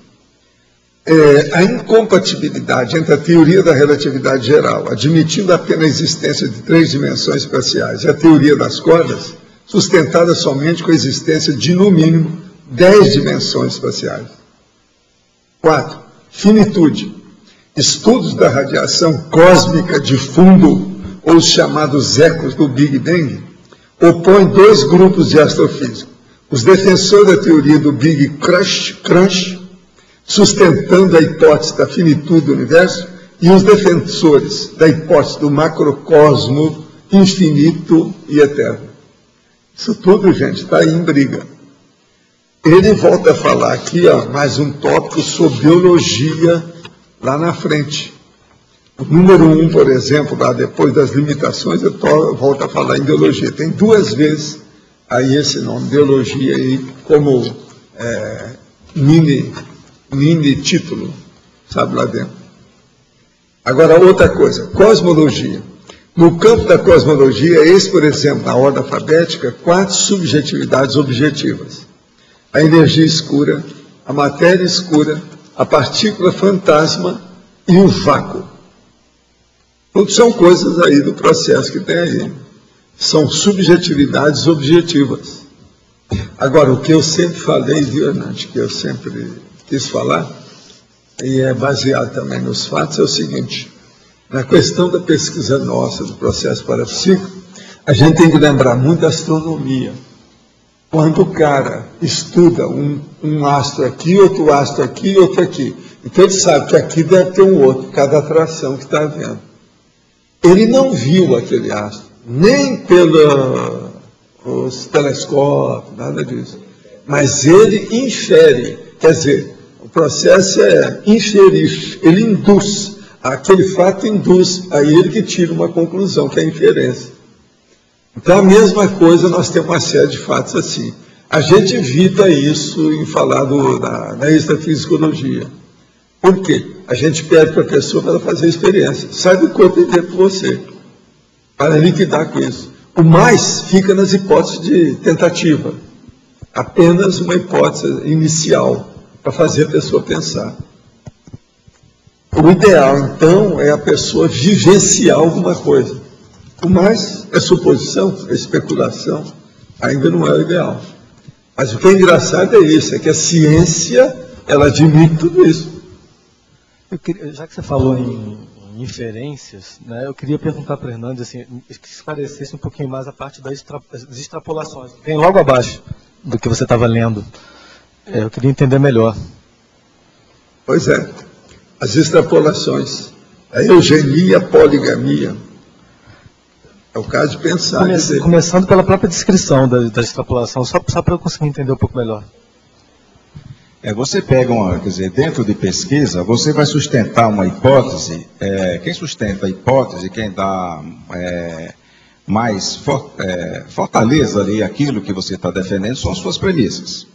A incompatibilidade entre a teoria da relatividade geral, admitindo apenas a existência de 3 dimensões espaciais, e a teoria das cordas, sustentada somente com a existência de, no mínimo, 10 dimensões espaciais. 4. Finitude. Estudos da radiação cósmica de fundo, ou os chamados ecos do Big Bang, opõem 2 grupos de astrofísicos. Os defensores da teoria do Big Crunch, sustentando a hipótese da finitude do universo, e os defensores da hipótese do macrocosmo infinito e eterno. Isso tudo, gente, está aí em briga. Ele volta a falar aqui, mais um tópico sobre biologia lá na frente. O número 1, por exemplo, lá depois das limitações, eu volto a falar em biologia. Tem 2 vezes aí esse nome, biologia, aí, como mini título, sabe, lá dentro. Agora, outra coisa, cosmologia. No campo da cosmologia, eis, por exemplo, na ordem alfabética, 4 subjetividades objetivas. A energia escura, a matéria escura, a partícula fantasma e o vácuo. Tudo são coisas aí do processo que tem aí. São subjetividades objetivas. Agora, o que eu sempre falei, viu, Hernandes, que eu sempre quis falar, e é baseado também nos fatos, é o seguinte: na questão da pesquisa nossa, do processo parapsíquico, a gente tem que lembrar muito da astronomia. Quando o cara estuda um astro aqui, outro astro aqui, outro aqui, então ele sabe que aqui deve ter um outro, cada atração que está vendo. Ele não viu aquele astro, nem pelos telescópios, nada disso. Mas ele infere, quer dizer, o processo é inferir, ele induz, aquele fato induz a ele que tira uma conclusão, que é a inferência. Então, a mesma coisa, nós temos uma série de fatos assim. A gente evita isso em falar da extrafisicologia. Por quê? A gente pede para a pessoa para ela fazer a experiência. Sai do corpo e dentro de você, para liquidar com isso. O mais fica nas hipóteses de tentativa. Apenas uma hipótese inicial, para fazer a pessoa pensar. O ideal, então, é a pessoa vivenciar alguma coisa. O mais é suposição, é especulação, ainda não é o ideal. Mas o que é engraçado é isso, é que a ciência, ela admite tudo isso. Já que você falou em inferências, né, eu queria perguntar para o Hernandes, assim, que esclarecesse um pouquinho mais a parte das extrapolações, que vem logo abaixo do que você estava lendo. Eu queria entender melhor. Pois é, as extrapolações, a eugenia, a poligamia. É o caso de pensar. Começando pela própria descrição da extrapolação, só para eu conseguir entender um pouco melhor. Você pega quer dizer, dentro de pesquisa, você vai sustentar uma hipótese, quem sustenta a hipótese, quem dá mais fortaleza ali aquilo que você está defendendo, são as suas premissas.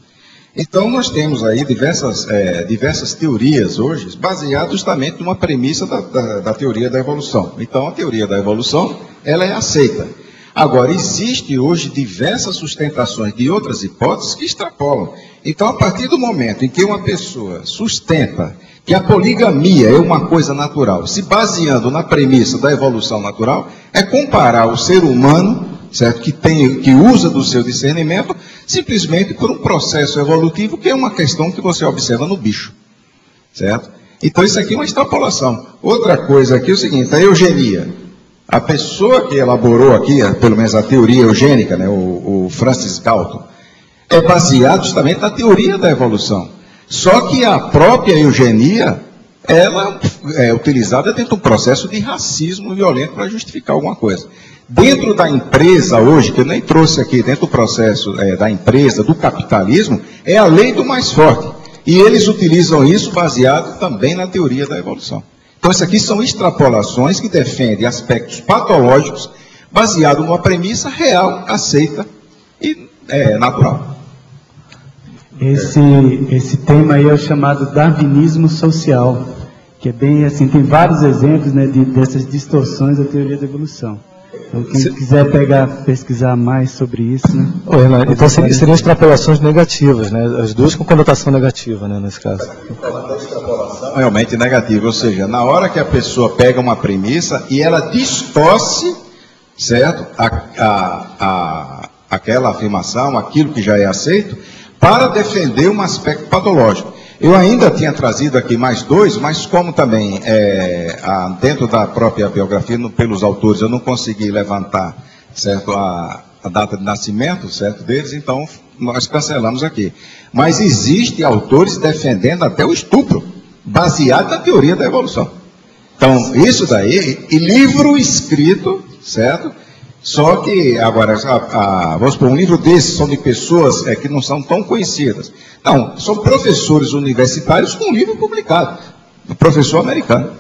Então, nós temos aí diversas teorias hoje, baseadas justamente numa premissa da teoria da evolução. Então, a teoria da evolução, ela é aceita. Agora, existe hoje diversas sustentações de outras hipóteses que extrapolam. Então, a partir do momento em que uma pessoa sustenta que a poligamia é uma coisa natural, se baseando na premissa da evolução natural, é comparar o ser humano, certo, que usa do seu discernimento, simplesmente por um processo evolutivo que é uma questão que você observa no bicho, certo? Então isso aqui é uma extrapolação. Outra coisa aqui é o seguinte, a eugenia. A pessoa que elaborou aqui, pelo menos a teoria eugênica, né, o Francis Galton, é baseado justamente na teoria da evolução. Só que a própria eugenia, ela é utilizada dentro de um processo de racismo violento para justificar alguma coisa. Dentro da empresa hoje, que eu nem trouxe aqui, dentro do processo da empresa, do capitalismo, é a lei do mais forte. E eles utilizam isso baseado também na teoria da evolução. Então, isso aqui são extrapolações que defendem aspectos patológicos baseado numa premissa real, aceita e natural. Esse tema aí é o chamado darwinismo social, que é bem assim, tem vários exemplos, né, dessas distorções da teoria da evolução. Então, quem quiser pesquisar mais sobre isso, né? Então seriam extrapolações negativas, né? As duas com conotação negativa, né, nesse caso. Realmente negativa, ou seja, na hora que a pessoa pega uma premissa e ela distorce, certo? Aquela afirmação, aquilo que já é aceito, para defender um aspecto patológico. Eu ainda tinha trazido aqui mais dois, mas como também dentro da própria biografia, pelos autores, eu não consegui levantar, certo, a data de nascimento, certo, deles, então nós cancelamos aqui. Mas existem autores defendendo até o estupro, baseado na teoria da evolução. Então, isso daí, e livro escrito, certo? Só que, agora, vamos supor, um livro desse são de pessoas que não são tão conhecidas. Não, são professores universitários com um livro publicado, do professor americano.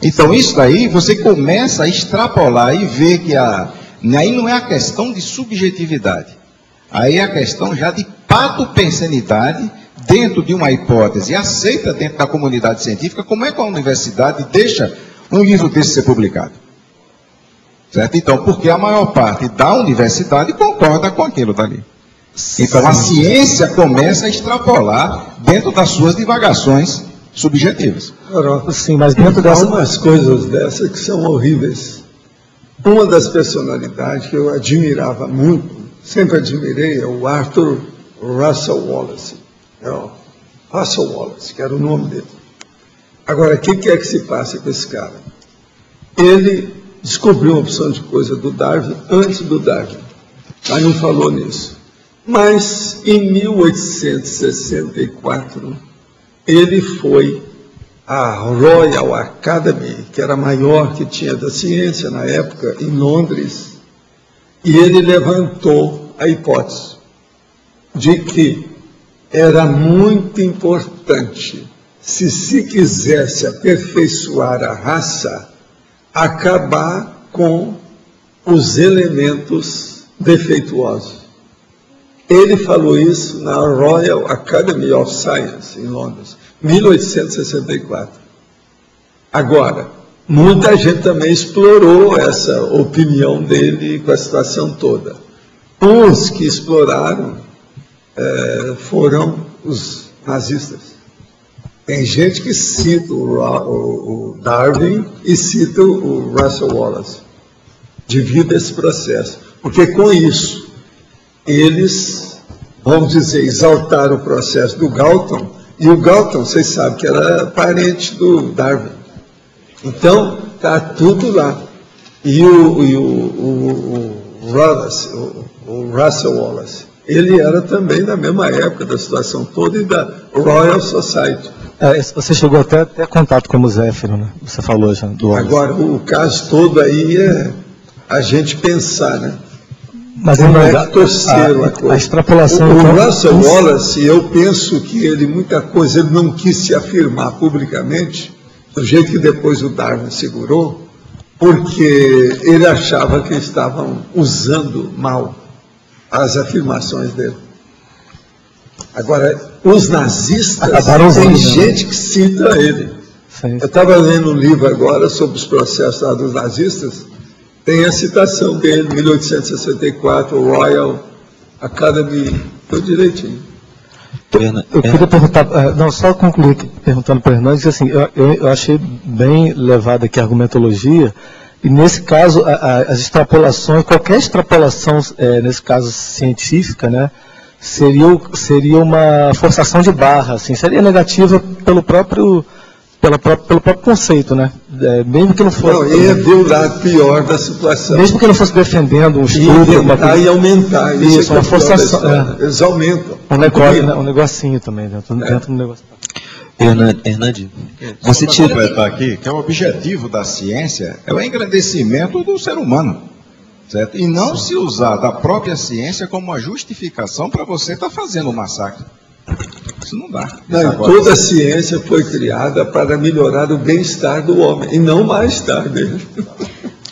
Então, isso daí, você começa a extrapolar e ver que aí não é a questão de subjetividade. Aí é a questão já de patopensenidade dentro de uma hipótese aceita dentro da comunidade científica. Como é que a universidade deixa um livro desse ser publicado? Certo? Então, porque a maior parte da universidade concorda com aquilo dali. Então, a ciência começa a extrapolar dentro das suas divagações subjetivas. Sim, mas dentro dessas umas coisas dessas que são horríveis. Uma das personalidades que eu admirava muito, sempre admirei, é o Arthur Russell Wallace. Russell Wallace, que era o nome dele. Agora, o que é que se passa com esse cara? Ele descobriu uma opção de coisa do Darwin antes do Darwin, mas não falou nisso. Mas, em 1864, ele foi à Royal Academy, que era a maior que tinha da ciência na época, em Londres, e ele levantou a hipótese de que era muito importante, se quisesse aperfeiçoar a raça, acabar com os elementos defeituosos. Ele falou isso na Royal Academy of Science, em Londres, 1864. Agora, muita gente também explorou essa opinião dele com a situação toda. Os que exploraram foram os nazistas. Tem gente que cita o Darwin e cita o Russell Wallace, devido a esse processo. Porque com isso, eles, vamos dizer, exaltaram o processo do Galton, e o Galton, vocês sabem que era parente do Darwin. Então, está tudo lá. E o Russell Wallace, ele era também da mesma época da situação toda e da Royal Society. Você chegou até a ter contato com o Zéfiro, né? Você falou já do Wallace. Agora, o caso todo aí é a gente pensar, né? Mas como é que torceram a coisa. A extrapolação... O Russell Wallace, eu penso que ele, muita coisa, ele não quis se afirmar publicamente, do jeito que depois o Darwin segurou, porque ele achava que estavam usando mal as afirmações dele. Agora, os nazistas, tem gente que cita ele. Sim. Eu estava lendo um livro agora sobre os processos lá dos nazistas, tem a citação dele, 1864, Royal Academy, tudo direitinho. Eu queria perguntar, não, só concluir perguntando para o Hernandes, assim, eu achei bem levada aqui a argumentologia, e nesse caso, as extrapolações, qualquer extrapolação, nesse caso científica, né, seria uma forçação de barra, assim, seria negativa pelo próprio conceito, né? Mesmo que não fosse... Não, ia ver o lado pior da situação. Mesmo que não fosse defendendo um estudo... E aumentar. Isso, uma forçação. Eles aumentam. Um negocinho também, dentro do negócio. Hernandes, você completar aqui que o objetivo da ciência é o engrandecimento do ser humano, certo? E não se usar da própria ciência como uma justificação para você estar fazendo um massacre. Isso não dá. Não, toda a ciência foi criada para melhorar o bem-estar do homem e não o mal-estar dele.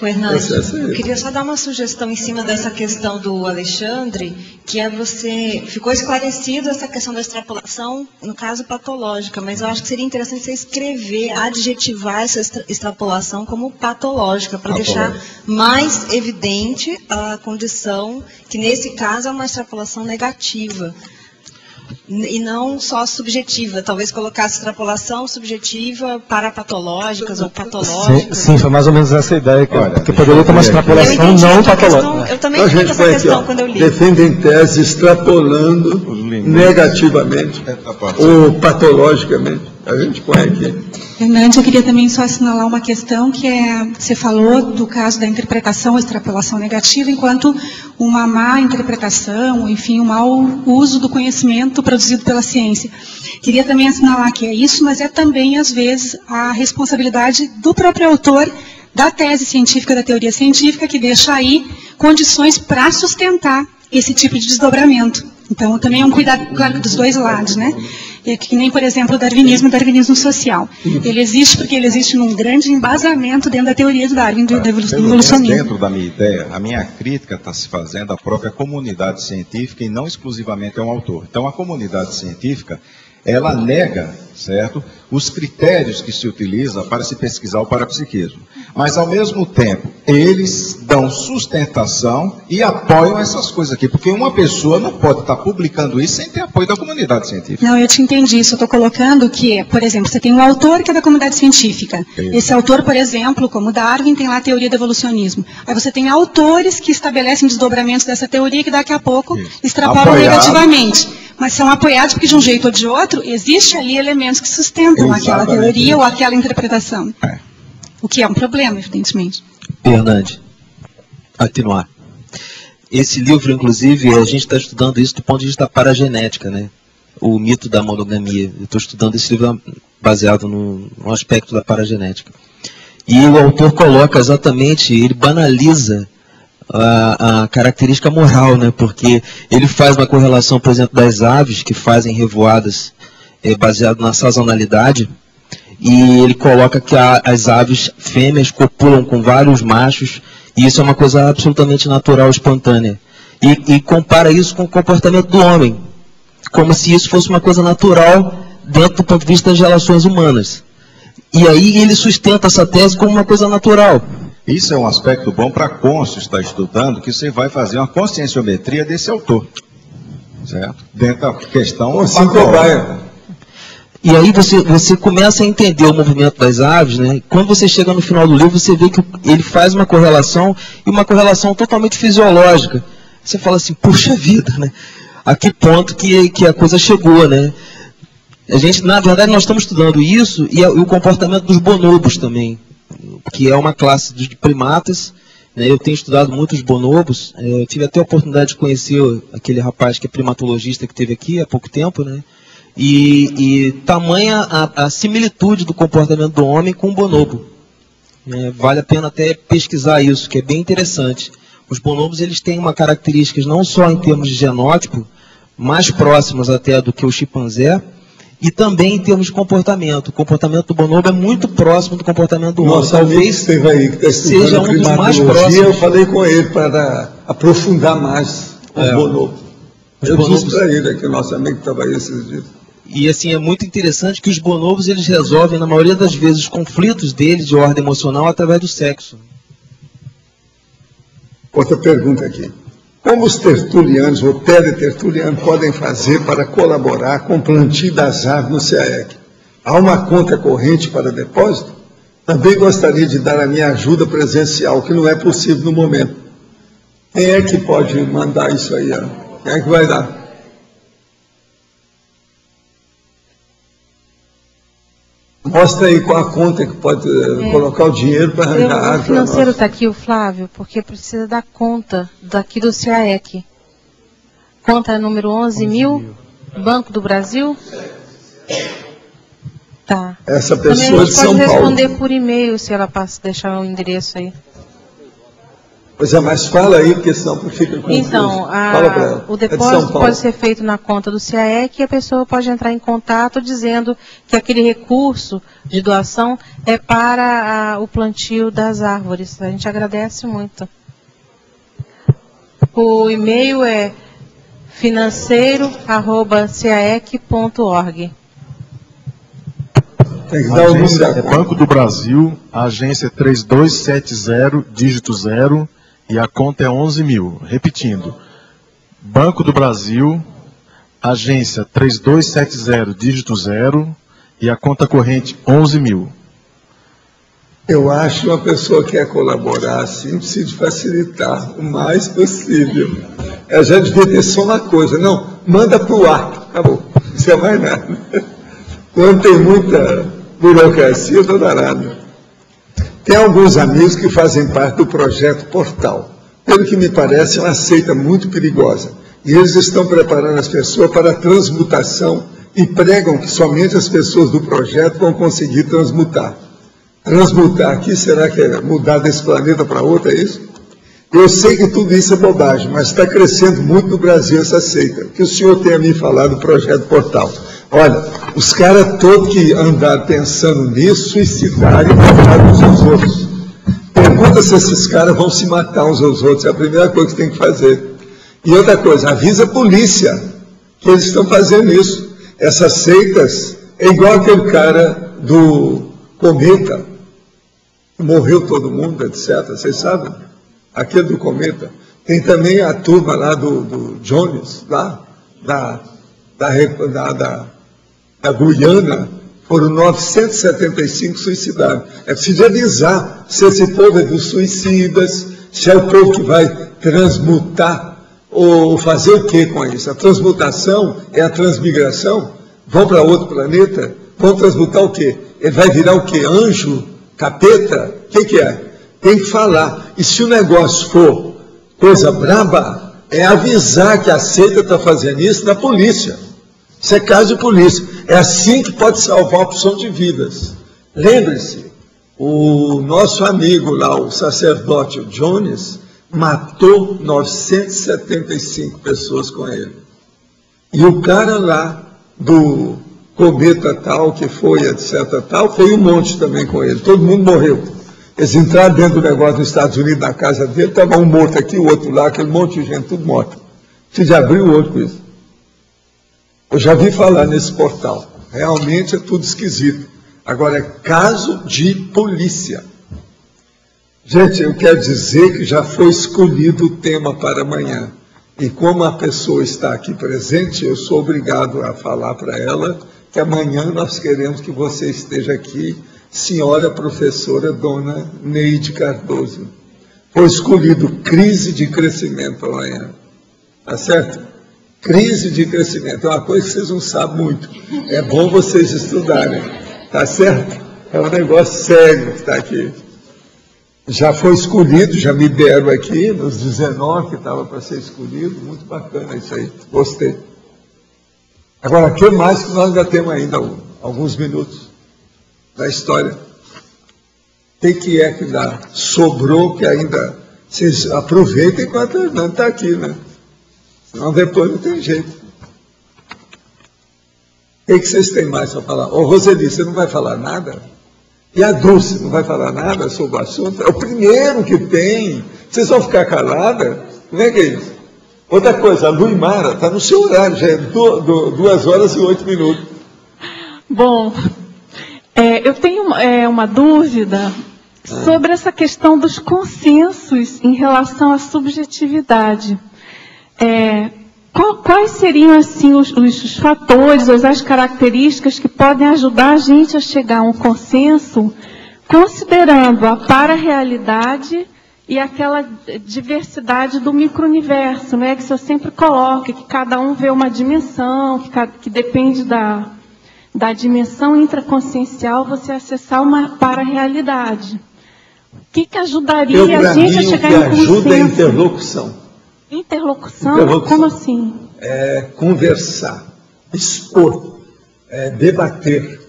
Hernandes, eu queria só dar uma sugestão em cima dessa questão do Alexandre, que é ficou esclarecido essa questão da extrapolação, no caso patológica, mas eu acho que seria interessante você escrever, adjetivar essa extrapolação como patológica, para deixar mais evidente a condição, que nesse caso é uma extrapolação negativa. E não só subjetiva, talvez colocasse extrapolação subjetiva para patológicas ou patológicas. Sim, foi mais ou menos essa ideia, porque poderia ter uma extrapolação não patológica. Eu também entendi essa questão quando eu li. Defendem tese extrapolando negativamente ou patologicamente. A gente põe aqui. Hernandes, eu queria também só assinalar uma questão que você falou do caso da interpretação ou extrapolação negativa enquanto uma má interpretação, enfim, um mau uso do conhecimento produzido pela ciência. Queria também assinalar que é isso, mas é também, às vezes, a responsabilidade do próprio autor da tese científica, da teoria científica, que deixa aí condições para sustentar esse tipo de desdobramento. Então, também é um cuidado, claro, dos dois lados, né? Que nem, por exemplo, o darwinismo social. Ele existe porque ele existe num grande embasamento dentro da teoria do Darwin, do evolucionismo. Dentro da minha ideia, a minha crítica está se fazendo à própria comunidade científica e não exclusivamente a um autor. Então, a comunidade científica, ela nega, certo, os critérios que se utiliza para se pesquisar o parapsiquismo. Mas, ao mesmo tempo, eles dão sustentação e apoiam essas coisas aqui. Porque uma pessoa não pode estar publicando isso sem ter apoio da comunidade científica. Não, eu te entendi isso. Eu estou colocando que, por exemplo, você tem um autor que é da comunidade científica. Esse autor, por exemplo, como Darwin, tem lá a teoria do evolucionismo. Aí você tem autores que estabelecem desdobramentos dessa teoria que daqui a pouco extrapolam negativamente. Mas são apoiados porque, de um jeito ou de outro, existe ali elementos que sustentam aquela teoria ou aquela interpretação. O que é um problema, evidentemente. Hernandes, continuar. Esse livro, inclusive, a gente está estudando isso do ponto de vista da paragenética, né? O mito da monogamia. Eu estou estudando esse livro baseado no aspecto da paragenética. E o autor coloca exatamente, ele banaliza a característica moral, né? Porque ele faz uma correlação, por exemplo, das aves que fazem revoadas baseado na sazonalidade, e ele coloca que as aves fêmeas copulam com vários machos, e isso é uma coisa absolutamente natural, espontânea. E compara isso com o comportamento do homem, como se isso fosse uma coisa natural dentro do ponto de vista das relações humanas. E aí ele sustenta essa tese como uma coisa natural. Isso é um aspecto bom para Côncio estar estudando, que você vai fazer uma conscienciometria desse autor. Certo? Dentro da questão... E aí você começa a entender o movimento das aves, né? Quando você chega no final do livro, você vê que ele faz uma correlação, e uma correlação totalmente fisiológica. Você fala assim, puxa vida, né? A que ponto que a coisa chegou, né? A gente, na verdade, nós estamos estudando isso e o comportamento dos bonobos também, que é uma classe de primatas, né? Eu tenho estudado muito os bonobos, eu tive até a oportunidade de conhecer aquele rapaz que é primatologista que teve aqui há pouco tempo, né? E tamanha a similitude do comportamento do homem com o bonobo. Vale a pena até pesquisar isso, que é bem interessante. Os bonobos, eles têm uma característica não só em termos de genótipo, mais próximas até do que o chimpanzé, e também em termos de comportamento. O comportamento do bonobo é muito próximo do comportamento do homem. Talvez seja um dos mais próximos. Eu falei com ele para aprofundar mais o bonobo. Eu disse para ele, que o nosso amigo estava aí esses dias. E assim, é muito interessante que os bonobos, eles resolvem, na maioria das vezes, os conflitos deles de ordem emocional através do sexo. Outra pergunta aqui. Como os tertulianos ou teletertulianos podem fazer para colaborar com o plantio das aves no CAEC? Há uma conta corrente para depósito? Também gostaria de dar a minha ajuda presencial, que não é possível no momento. Quem é que pode mandar isso aí? Quem é que vai dar? Mostra aí qual a conta que pode colocar o dinheiro para arrancar água. O financeiro está aqui, o Flávio, porque precisa da conta daqui do CAEC. Conta número 11.000, Banco do Brasil. Tá. Essa pessoa também a gente de São pode Paulo. responder por e-mail, se ela deixar o endereço aí. Pois é, mas fala aí, porque senão fica confuso. Então, Fala pra ela. o É de São depósito Paulo. pode ser feito na conta do CAEC e a pessoa pode entrar em contato dizendo que aquele recurso de doação é para o plantio das árvores. A gente agradece muito. O e-mail é financeiro@caec.org. Tem que A dar o agência número da é Banco do Brasil, a agência é 3270, dígito 0, e a conta é 11.000. Repetindo, Banco do Brasil, agência 3270, dígito 0, e a conta corrente 11.000. Eu acho que uma pessoa que quer colaborar assim precisa facilitar o mais possível. Ela já devia ter só uma coisa. Não, manda para o ar. Acabou. Não precisa mais nada. Quando tem muita burocracia, eu estou danado. Tem alguns amigos que fazem parte do projeto Portal. Pelo que me parece, é uma seita muito perigosa. E eles estão preparando as pessoas para a transmutação e pregam que somente as pessoas do projeto vão conseguir transmutar. Transmutar aqui, será que é mudar desse planeta para outro, é isso? Eu sei que tudo isso é bobagem, mas está crescendo muito no Brasil essa seita. Que o senhor tem a me falar do projeto Portal. Olha, os caras todos que andaram pensando nisso, suicidaram e mataram uns aos outros. Pergunta se esses caras vão se matar uns aos outros, é a primeira coisa que tem que fazer. E outra coisa, avisa a polícia que eles estão fazendo isso. Essas seitas, é igual aquele cara do Cometa, morreu todo mundo, etc. Vocês sabem? Aquele do Cometa. Tem também a turma lá do Jones, lá, da Guiana, foram 975 suicidados. É preciso avisar se esse povo é dos suicidas, se é o povo que vai transmutar, ou fazer o que com isso? A transmutação é a transmigração? Vão para outro planeta? Vão transmutar o quê? Ele vai virar o quê? Anjo? Capeta? O que é? Tem que falar. E se o negócio for coisa braba, é avisar que a seita está fazendo isso na polícia. Isso é caso de polícia. É assim que pode salvar a opção de vidas. Lembre-se, o nosso amigo lá, o sacerdote o Jones, matou 975 pessoas com ele. E o cara lá do Cometa tal, que foi, etc. tal, foi um monte também com ele. Todo mundo morreu. Eles entraram dentro do negócio dos Estados Unidos, na casa dele, estava um morto aqui, o outro lá, aquele monte de gente, tudo morto. Precisa abrir o olho com isso. Eu já vi falar nesse portal. Realmente é tudo esquisito. Agora, é caso de polícia. Gente, eu quero dizer que já foi escolhido o tema para amanhã. E como a pessoa está aqui presente, eu sou obrigado a falar para ela que amanhã nós queremos que você esteja aqui, senhora professora Dona Neide Cardoso. Foi escolhido crise de crescimento amanhã. Tá certo? Crise de crescimento é uma coisa que vocês não sabem muito. É bom vocês estudarem. Tá certo? É um negócio sério que está aqui. Já foi escolhido, já me deram aqui, nos 19 que estava para ser escolhido. Muito bacana isso aí. Gostei. Agora, o que mais que nós ainda temos ainda? Alguns minutos da história. O que é que dá? Sobrou que ainda... Vocês aproveitem enquanto a Hernando está aqui, né? Senão depois não tem jeito. O que vocês têm mais para falar? Ô, Roseli, você não vai falar nada? E a Dulce não vai falar nada sobre o assunto? É o primeiro que tem. Vocês vão ficar caladas? Como é que é isso? Outra coisa, a Luimara está no seu horário, já é 2 horas e 8 minutos. Bom, eu tenho uma dúvida sobre essa questão dos consensos em relação à subjetividade. Quais seriam assim os fatores, as características que podem ajudar a gente a chegar a um consenso, considerando a para-realidade e aquela diversidade do micro-universo, que eu sempre coloco, que cada um vê uma dimensão, que depende da dimensão intraconsciencial você acessar uma para-realidade. O que ajudaria a gente a chegar em consenso? O que ajuda é interlocução. Interlocução? Como assim? É conversar, expor, debater,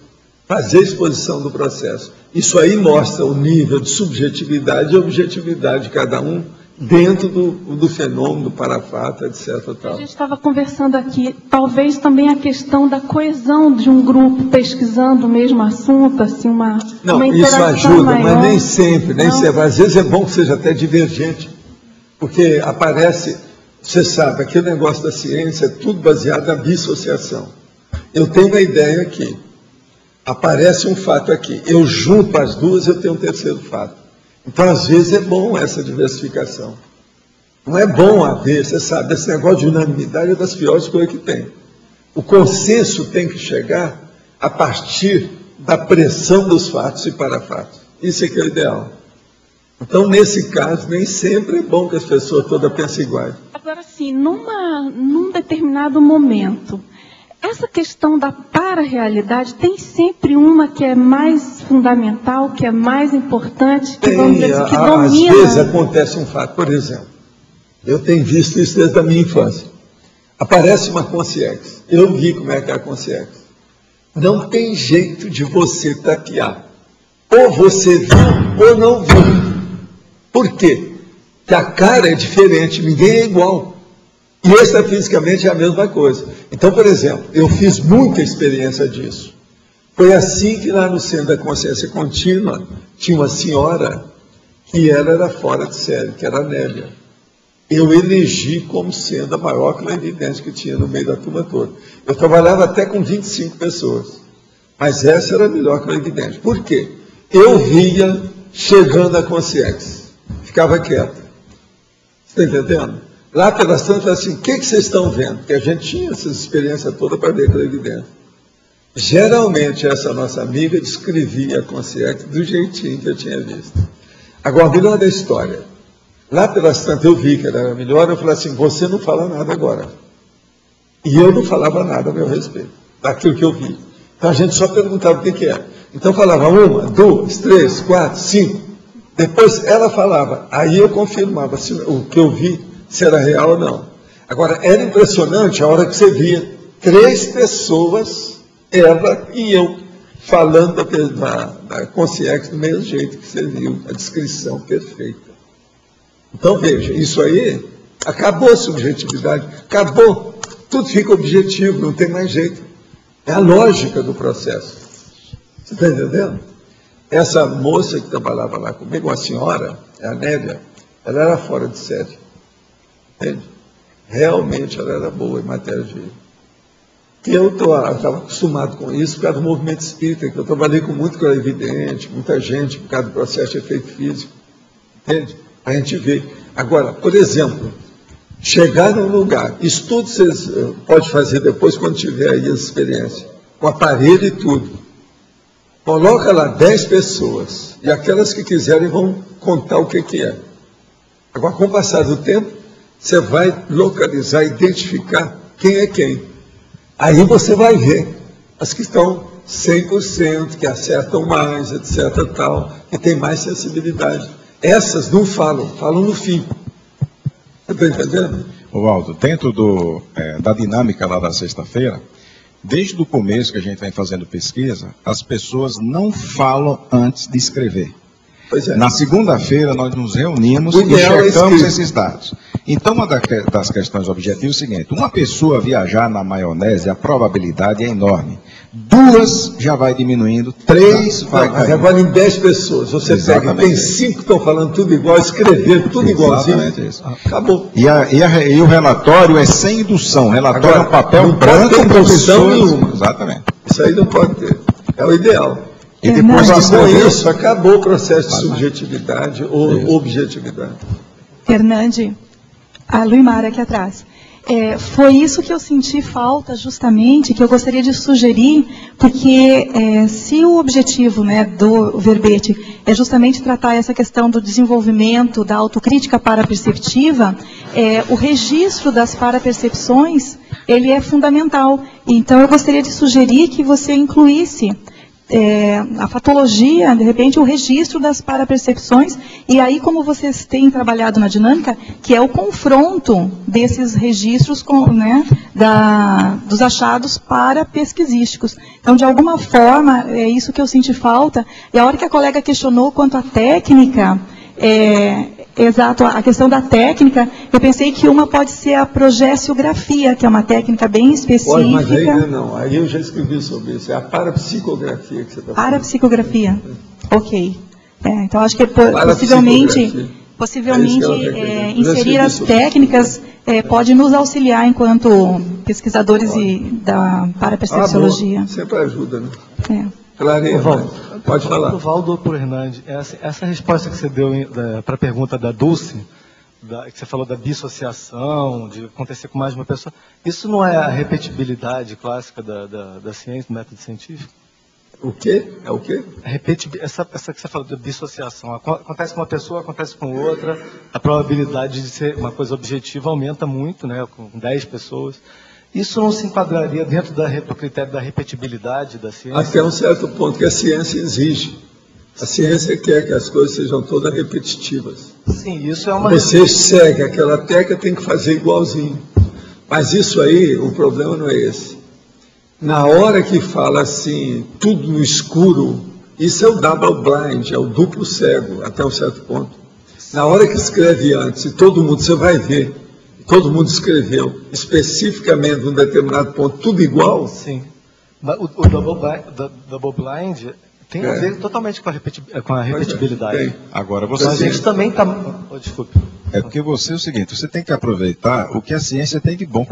fazer exposição do processo. Isso aí mostra o nível de subjetividade e objetividade de cada um dentro do fenômeno, do parafato, etc. Tal. A gente estava conversando aqui, talvez também a questão da coesão de um grupo pesquisando o mesmo assunto, assim, uma isso ajuda, maior. mas nem sempre, nem sempre. Às vezes é bom que seja até divergente, porque aparece, você sabe, aquele negócio da ciência é tudo baseado na dissociação. Eu tenho uma ideia aqui, aparece um fato aqui, eu junto as duas, eu tenho um terceiro fato. Então, às vezes, é bom essa diversificação. Não é bom haver, você sabe, esse negócio de unanimidade é das piores coisas que tem. O consenso tem que chegar a partir da pressão dos fatos e parafatos. Isso é que é o ideal. Então, nesse caso, nem sempre é bom que as pessoas todas pensem iguais. Agora, assim, num determinado momento, essa questão da para-realidade tem sempre uma que é mais fundamental, que é mais importante, que, vamos dizer assim, que domina. Às vezes acontece um fato, por exemplo, eu tenho visto isso desde a minha infância. Aparece uma consciência, eu vi como é que é a consciência. Não tem jeito de você taquear. Ou você viu ou não viu. Por quê? Porque a cara é diferente, ninguém é igual. E extrafisicamente é a mesma coisa. Então, por exemplo, eu fiz muita experiência disso. Foi assim que lá no Centro da Consciência Contínua tinha uma senhora que ela era fora de série, que era a Nélia. Eu elegi como sendo a maior clarividente que tinha no meio da turma toda. Eu trabalhava até com 25 pessoas. Mas essa era a melhor clarividente. Por quê? Eu via chegando a consciência. Ficava quieto. Você está entendendo? Lá pelas tantas, assim, o que vocês estão vendo? Porque a gente tinha essa experiência toda para ver clarividência. Geralmente, essa nossa amiga descrevia a consciência do jeitinho que eu tinha visto. Agora, melhor da história. Lá pelas tantas, eu vi que ela era melhor, eu falei assim, você não fala nada agora. E eu não falava nada a meu respeito, daquilo que eu vi. Então, a gente só perguntava o que era. Então, falava 1, 2, 3, 4, 5. Depois, ela falava. Aí eu confirmava se o que eu vi, se era real ou não. Agora, era impressionante a hora que você via 3 pessoas, ela e eu, falando da consciência do mesmo jeito que você viu, a descrição perfeita. Então, veja, isso aí, acabou a subjetividade, acabou, tudo fica objetivo, não tem mais jeito. É a lógica do processo. Você está entendendo? Essa moça que trabalhava lá comigo, uma senhora, a Nélia, ela era fora de série. Entende? Realmente ela era boa em matéria de... Eu estava acostumado com isso por causa do movimento espírita, que eu trabalhei com muito clarividente, muita gente, por causa do processo de efeito físico. Entende? A gente vê. Agora, por exemplo, chegar num lugar, isso tudo vocês podem fazer depois quando tiver aí a experiência, com aparelho e tudo. Coloca lá 10 pessoas, e aquelas que quiserem vão contar o que é. Agora, com o passar do tempo, você vai localizar, identificar quem é quem. Aí você vai ver as que estão 100%, que acertam mais, etc. tal, que tem mais sensibilidade. Essas não falam, falam no fim. Você está entendendo? Waldo, dentro da dinâmica lá da sexta-feira, desde o começo que a gente vem fazendo pesquisa, as pessoas não falam antes de escrever. Pois é. Na segunda-feira nós nos reunimos e checamos esses dados. Então, uma das questões objetivas é o seguinte: uma pessoa viajar na maionese, a probabilidade é enorme. 2 já vai diminuindo, 3 vai caindo. Mas agora em 10 pessoas, você pega, tem 5 que estão falando tudo igual, escrever tudo igualzinho. Exatamente isso. Acabou. E o relatório é sem indução. O relatório é um papel branco com indução nenhuma. Exatamente. Isso aí não pode ter. É o ideal. E depois com isso, acabou o processo de subjetividade ou objetividade. Fernande, a Luimara aqui atrás. Foi isso que eu senti falta, justamente, que eu gostaria de sugerir, porque se o objetivo, né, do verbete é justamente tratar essa questão do desenvolvimento da autocrítica paraperceptiva, o registro das parapercepções ele é fundamental. Então, eu gostaria de sugerir que você incluísse a fatologia, de repente, o registro das parapercepções, e aí, como vocês têm trabalhado na dinâmica, que é o confronto desses registros dos achados parapesquisísticos. Então, de alguma forma, é isso que eu senti falta, e a hora que a colega questionou quanto à técnica, exato, a questão da técnica, eu pensei que uma pode ser a progestiografia, que é uma técnica bem específica. Pode, mas aí não, aí eu já escrevi sobre isso, é a parapsicografia que você está falando. Parapsicografia, ok. Então acho que possivelmente inserir as técnicas pode nos auxiliar enquanto pesquisadores da parapercepciologia. Sempre ajuda, né? Clareia, pode falar. Valdo ou por Hernandes, essa resposta que você deu para a pergunta da Dulce, que você falou da dissociação, de acontecer com mais de uma pessoa, isso não é a repetibilidade clássica da ciência, do método científico? O quê? É o quê? Essa que você falou da dissociação. Acontece com uma pessoa, acontece com outra, a probabilidade de ser uma coisa objetiva aumenta muito, né, com 10 pessoas. Isso não se enquadraria dentro do critério da repetibilidade da ciência? Até um certo ponto que a ciência exige. A ciência quer que as coisas sejam todas repetitivas. Sim, isso é uma... Você segue aquela técnica, tem que fazer igualzinho. Mas isso aí, o problema não é esse. Na hora que fala assim, tudo no escuro, isso é o double blind, é o duplo cego, até um certo ponto. Na hora que escreve antes, e todo mundo, você vai ver, todo mundo escreveu especificamente num determinado ponto, tudo igual. Sim. Mas o double blind tem a ver totalmente com a repetibilidade. Agora você... Mas a gente também está... desculpe. É porque você é o seguinte, você tem que aproveitar o que a ciência tem de bom.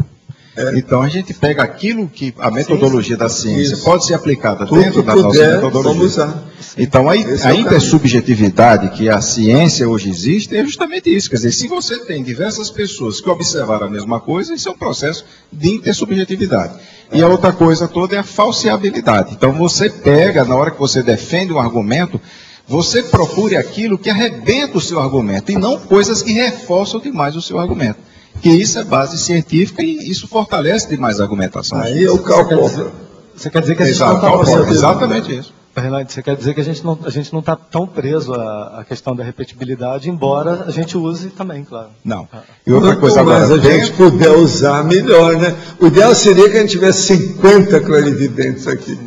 Então a gente pega aquilo que a metodologia da ciência pode ser aplicada dentro da nossa metodologia. Então a intersubjetividade que a ciência hoje existe é justamente isso. Quer dizer, se você tem diversas pessoas que observaram a mesma coisa, isso é um processo de intersubjetividade. E a outra coisa toda é a falseabilidade. Então você pega, na hora que você defende um argumento, você procure aquilo que arrebenta o seu argumento e não coisas que reforçam demais o seu argumento. Que isso é base científica e isso fortalece demais a argumentação. Aí eu calculo. Você quer dizer que a gente não está... Exatamente isso. Fernando, você quer dizer que a gente não está tão preso à questão da repetibilidade, embora a gente use também, claro. Não. E outra coisa agora, a gente puder usar, melhor, né? O ideal seria que a gente tivesse 50 clarividentes aqui.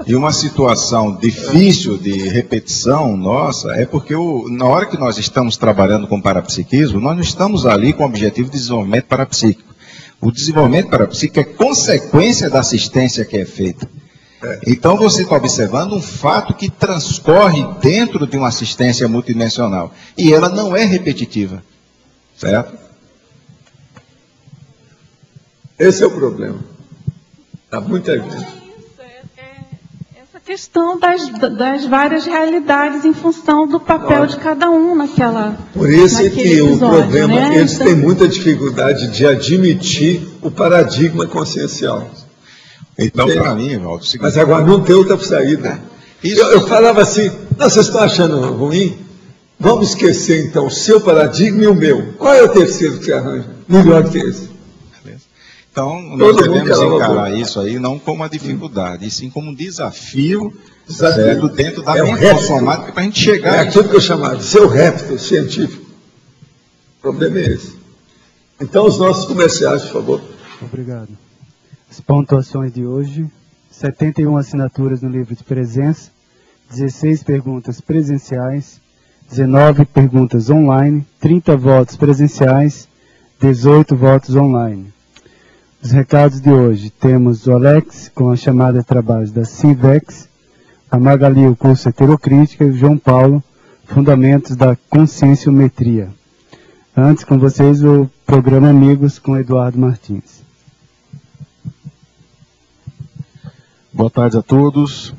E uma situação difícil de repetição nossa é porque na hora que nós estamos trabalhando com parapsiquismo, nós não estamos ali com o objetivo de desenvolvimento parapsíquico. O desenvolvimento parapsíquico é consequência da assistência que é feita. Então você está observando um fato que transcorre dentro de uma assistência multidimensional. E ela não é repetitiva. Certo? Esse é o problema. Está muito evidente. Questão das várias realidades em função do papel de cada um naquela. Por isso é que episódio, o problema, né? eles têm muita dificuldade de admitir o paradigma consciencial. Então, para mim, Valdo, mas agora não tem outra saída. Eu falava assim, vocês estão achando ruim? Vamos esquecer então o seu paradigma e o meu. Qual é o terceiro que você arranja? Melhor que esse. Então, nós devemos encarar isso aí não como uma dificuldade, e sim como um desafio, certo, dentro da mente automática para a gente chegar. É aquilo que eu chamava de ser o réptil científico. O problema é esse. Então, os nossos comerciais, por favor. Obrigado. As pontuações de hoje: 71 assinaturas no livro de presença, 16 perguntas presenciais, 19 perguntas online, 30 votos presenciais, 18 votos online. Os recados de hoje: temos o Alex com a chamada de trabalho da CIVEX, a Magali, o curso Heterocrítica, e o João Paulo, Fundamentos da Conscienciometria. Antes, com vocês, o programa Amigos com Eduardo Martins. Boa tarde a todos.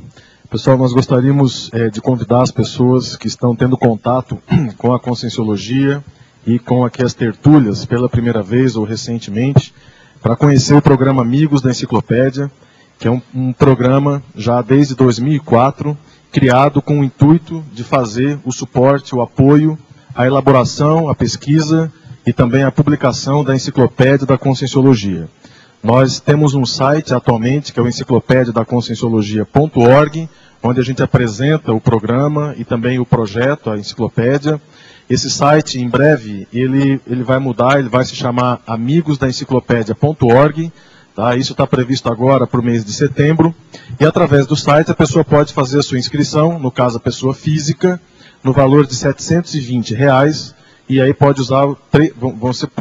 Pessoal, nós gostaríamos de convidar as pessoas que estão tendo contato com a Conscienciologia e com aqui as tertúlias pela primeira vez ou recentemente, para conhecer o programa Amigos da Enciclopédia, que é um programa já desde 2004, criado com o intuito de fazer o suporte, o apoio, a elaboração, a pesquisa e também a publicação da Enciclopédia da Conscienciologia. Nós temos um site atualmente, que é o enciclopediadaconscienciologia.org, onde a gente apresenta o programa e também o projeto, a enciclopédia. Esse site, em breve, ele vai mudar, ele vai se chamar amigosdaenciclopédia.org. Tá? Isso está previsto agora para o mês de setembro. E através do site a pessoa pode fazer a sua inscrição, no caso a pessoa física, no valor de R$ 720. E aí pode usar,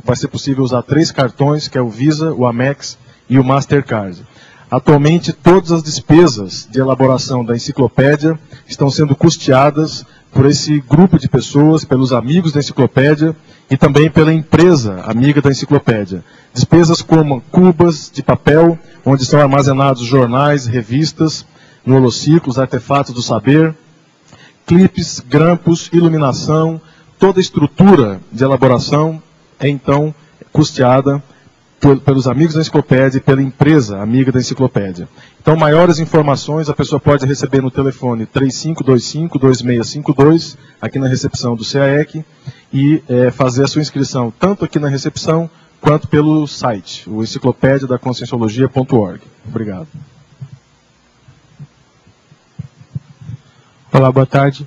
vai ser possível usar 3 cartões, que é o Visa, o Amex e o Mastercard. Atualmente, todas as despesas de elaboração da enciclopédia estão sendo custeadas por esse grupo de pessoas, pelos amigos da enciclopédia e também pela empresa amiga da enciclopédia. Despesas como cubas de papel, onde são armazenados jornais, revistas, no holociclo, os artefatos do saber, clipes, grampos, iluminação. Toda a estrutura de elaboração é, então, custeada pelos amigos da enciclopédia e pela empresa amiga da enciclopédia. Então, maiores informações a pessoa pode receber no telefone 3525-2652, aqui na recepção do CAEC, e fazer a sua inscrição tanto aqui na recepção quanto pelo site, o enciclopediadaconscienciologia.org. Obrigado. Olá, boa tarde.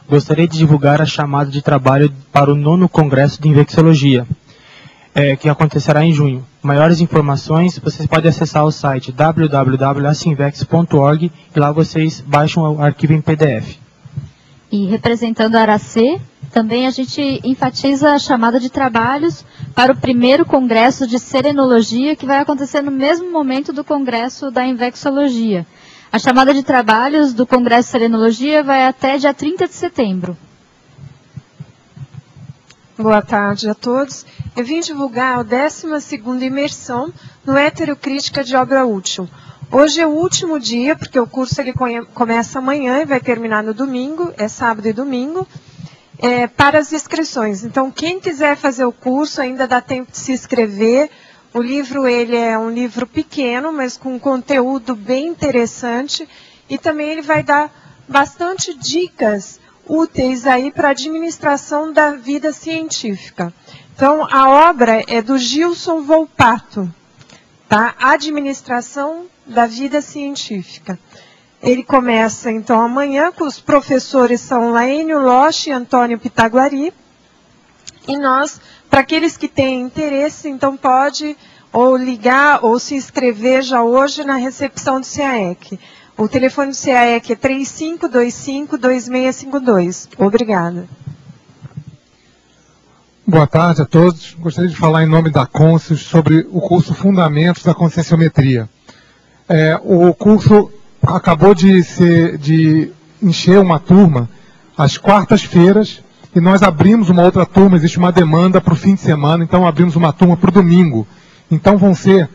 Gostaria de divulgar a chamada de trabalho para o 9º Congresso de Invexologia, que acontecerá em junho. Maiores informações, vocês podem acessar o site www.acinvex.org e lá vocês baixam o arquivo em PDF. E representando a Aracê, também a gente enfatiza a chamada de trabalhos para o 1º Congresso de Serenologia, que vai acontecer no mesmo momento do Congresso da Invexologia. A chamada de trabalhos do Congresso de Serenologia vai até dia 30 de setembro. Boa tarde a todos. Eu vim divulgar a 12ª imersão no Heterocrítica de Obra Útil. Hoje é o último dia, porque o curso ele começa amanhã e vai terminar no domingo, é sábado e domingo, para as inscrições. Então, quem quiser fazer o curso, ainda dá tempo de se inscrever. O livro ele é um livro pequeno, mas com conteúdo bem interessante. E também ele vai dar bastante dicas úteis aí para a administração da vida científica. Então, a obra é do Gilson Volpato, tá? Administração da vida científica. Ele começa, então, amanhã, com os professores são Laênio Loche e Antônio Pitaguari. E nós, para aqueles que têm interesse, então pode ou ligar ou se inscrever já hoje na recepção do CAEC. O telefone do CAEC é 3525-2652. Obrigada. Boa tarde a todos. Gostaria de falar em nome da Conscius sobre o curso Fundamentos da Conscienciometria. O curso acabou de encher uma turma às quartas-feiras e nós abrimos uma outra turma, existe uma demanda para o fim de semana, então abrimos uma turma para o domingo. Então vão ser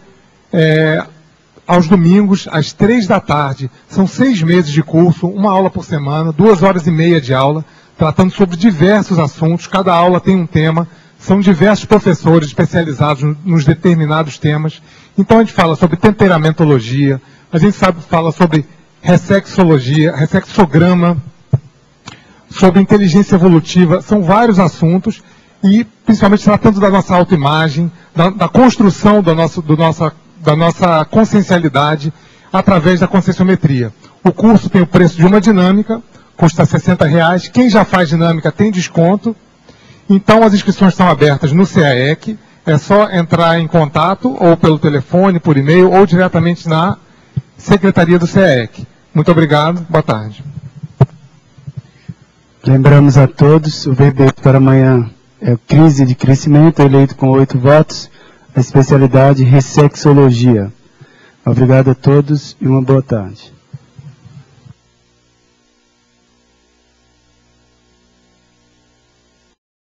aos domingos, às 3 da tarde. São 6 meses de curso, uma aula por semana, 2 horas e meia de aula, tratando sobre diversos assuntos. Cada aula tem um tema, são diversos professores especializados nos determinados temas. Então a gente fala sobre temperamentologia, a gente fala sobre ressexologia, ressexograma, sobre inteligência evolutiva, são vários assuntos, e principalmente tratando da nossa autoimagem, da construção da nossa consciencialidade através da conscienciometria. O curso tem o preço de uma dinâmica, custa R$ 60. Quem já faz dinâmica tem desconto. Então as inscrições estão abertas no CAEC, é só entrar em contato, ou pelo telefone, por e-mail, ou diretamente na Secretaria do CAEC. Muito obrigado, boa tarde. Lembramos a todos, o verbete para amanhã é Crise de Crescimento, eleito com 8 votos, a especialidade Ressexologia. Obrigado a todos e uma boa tarde.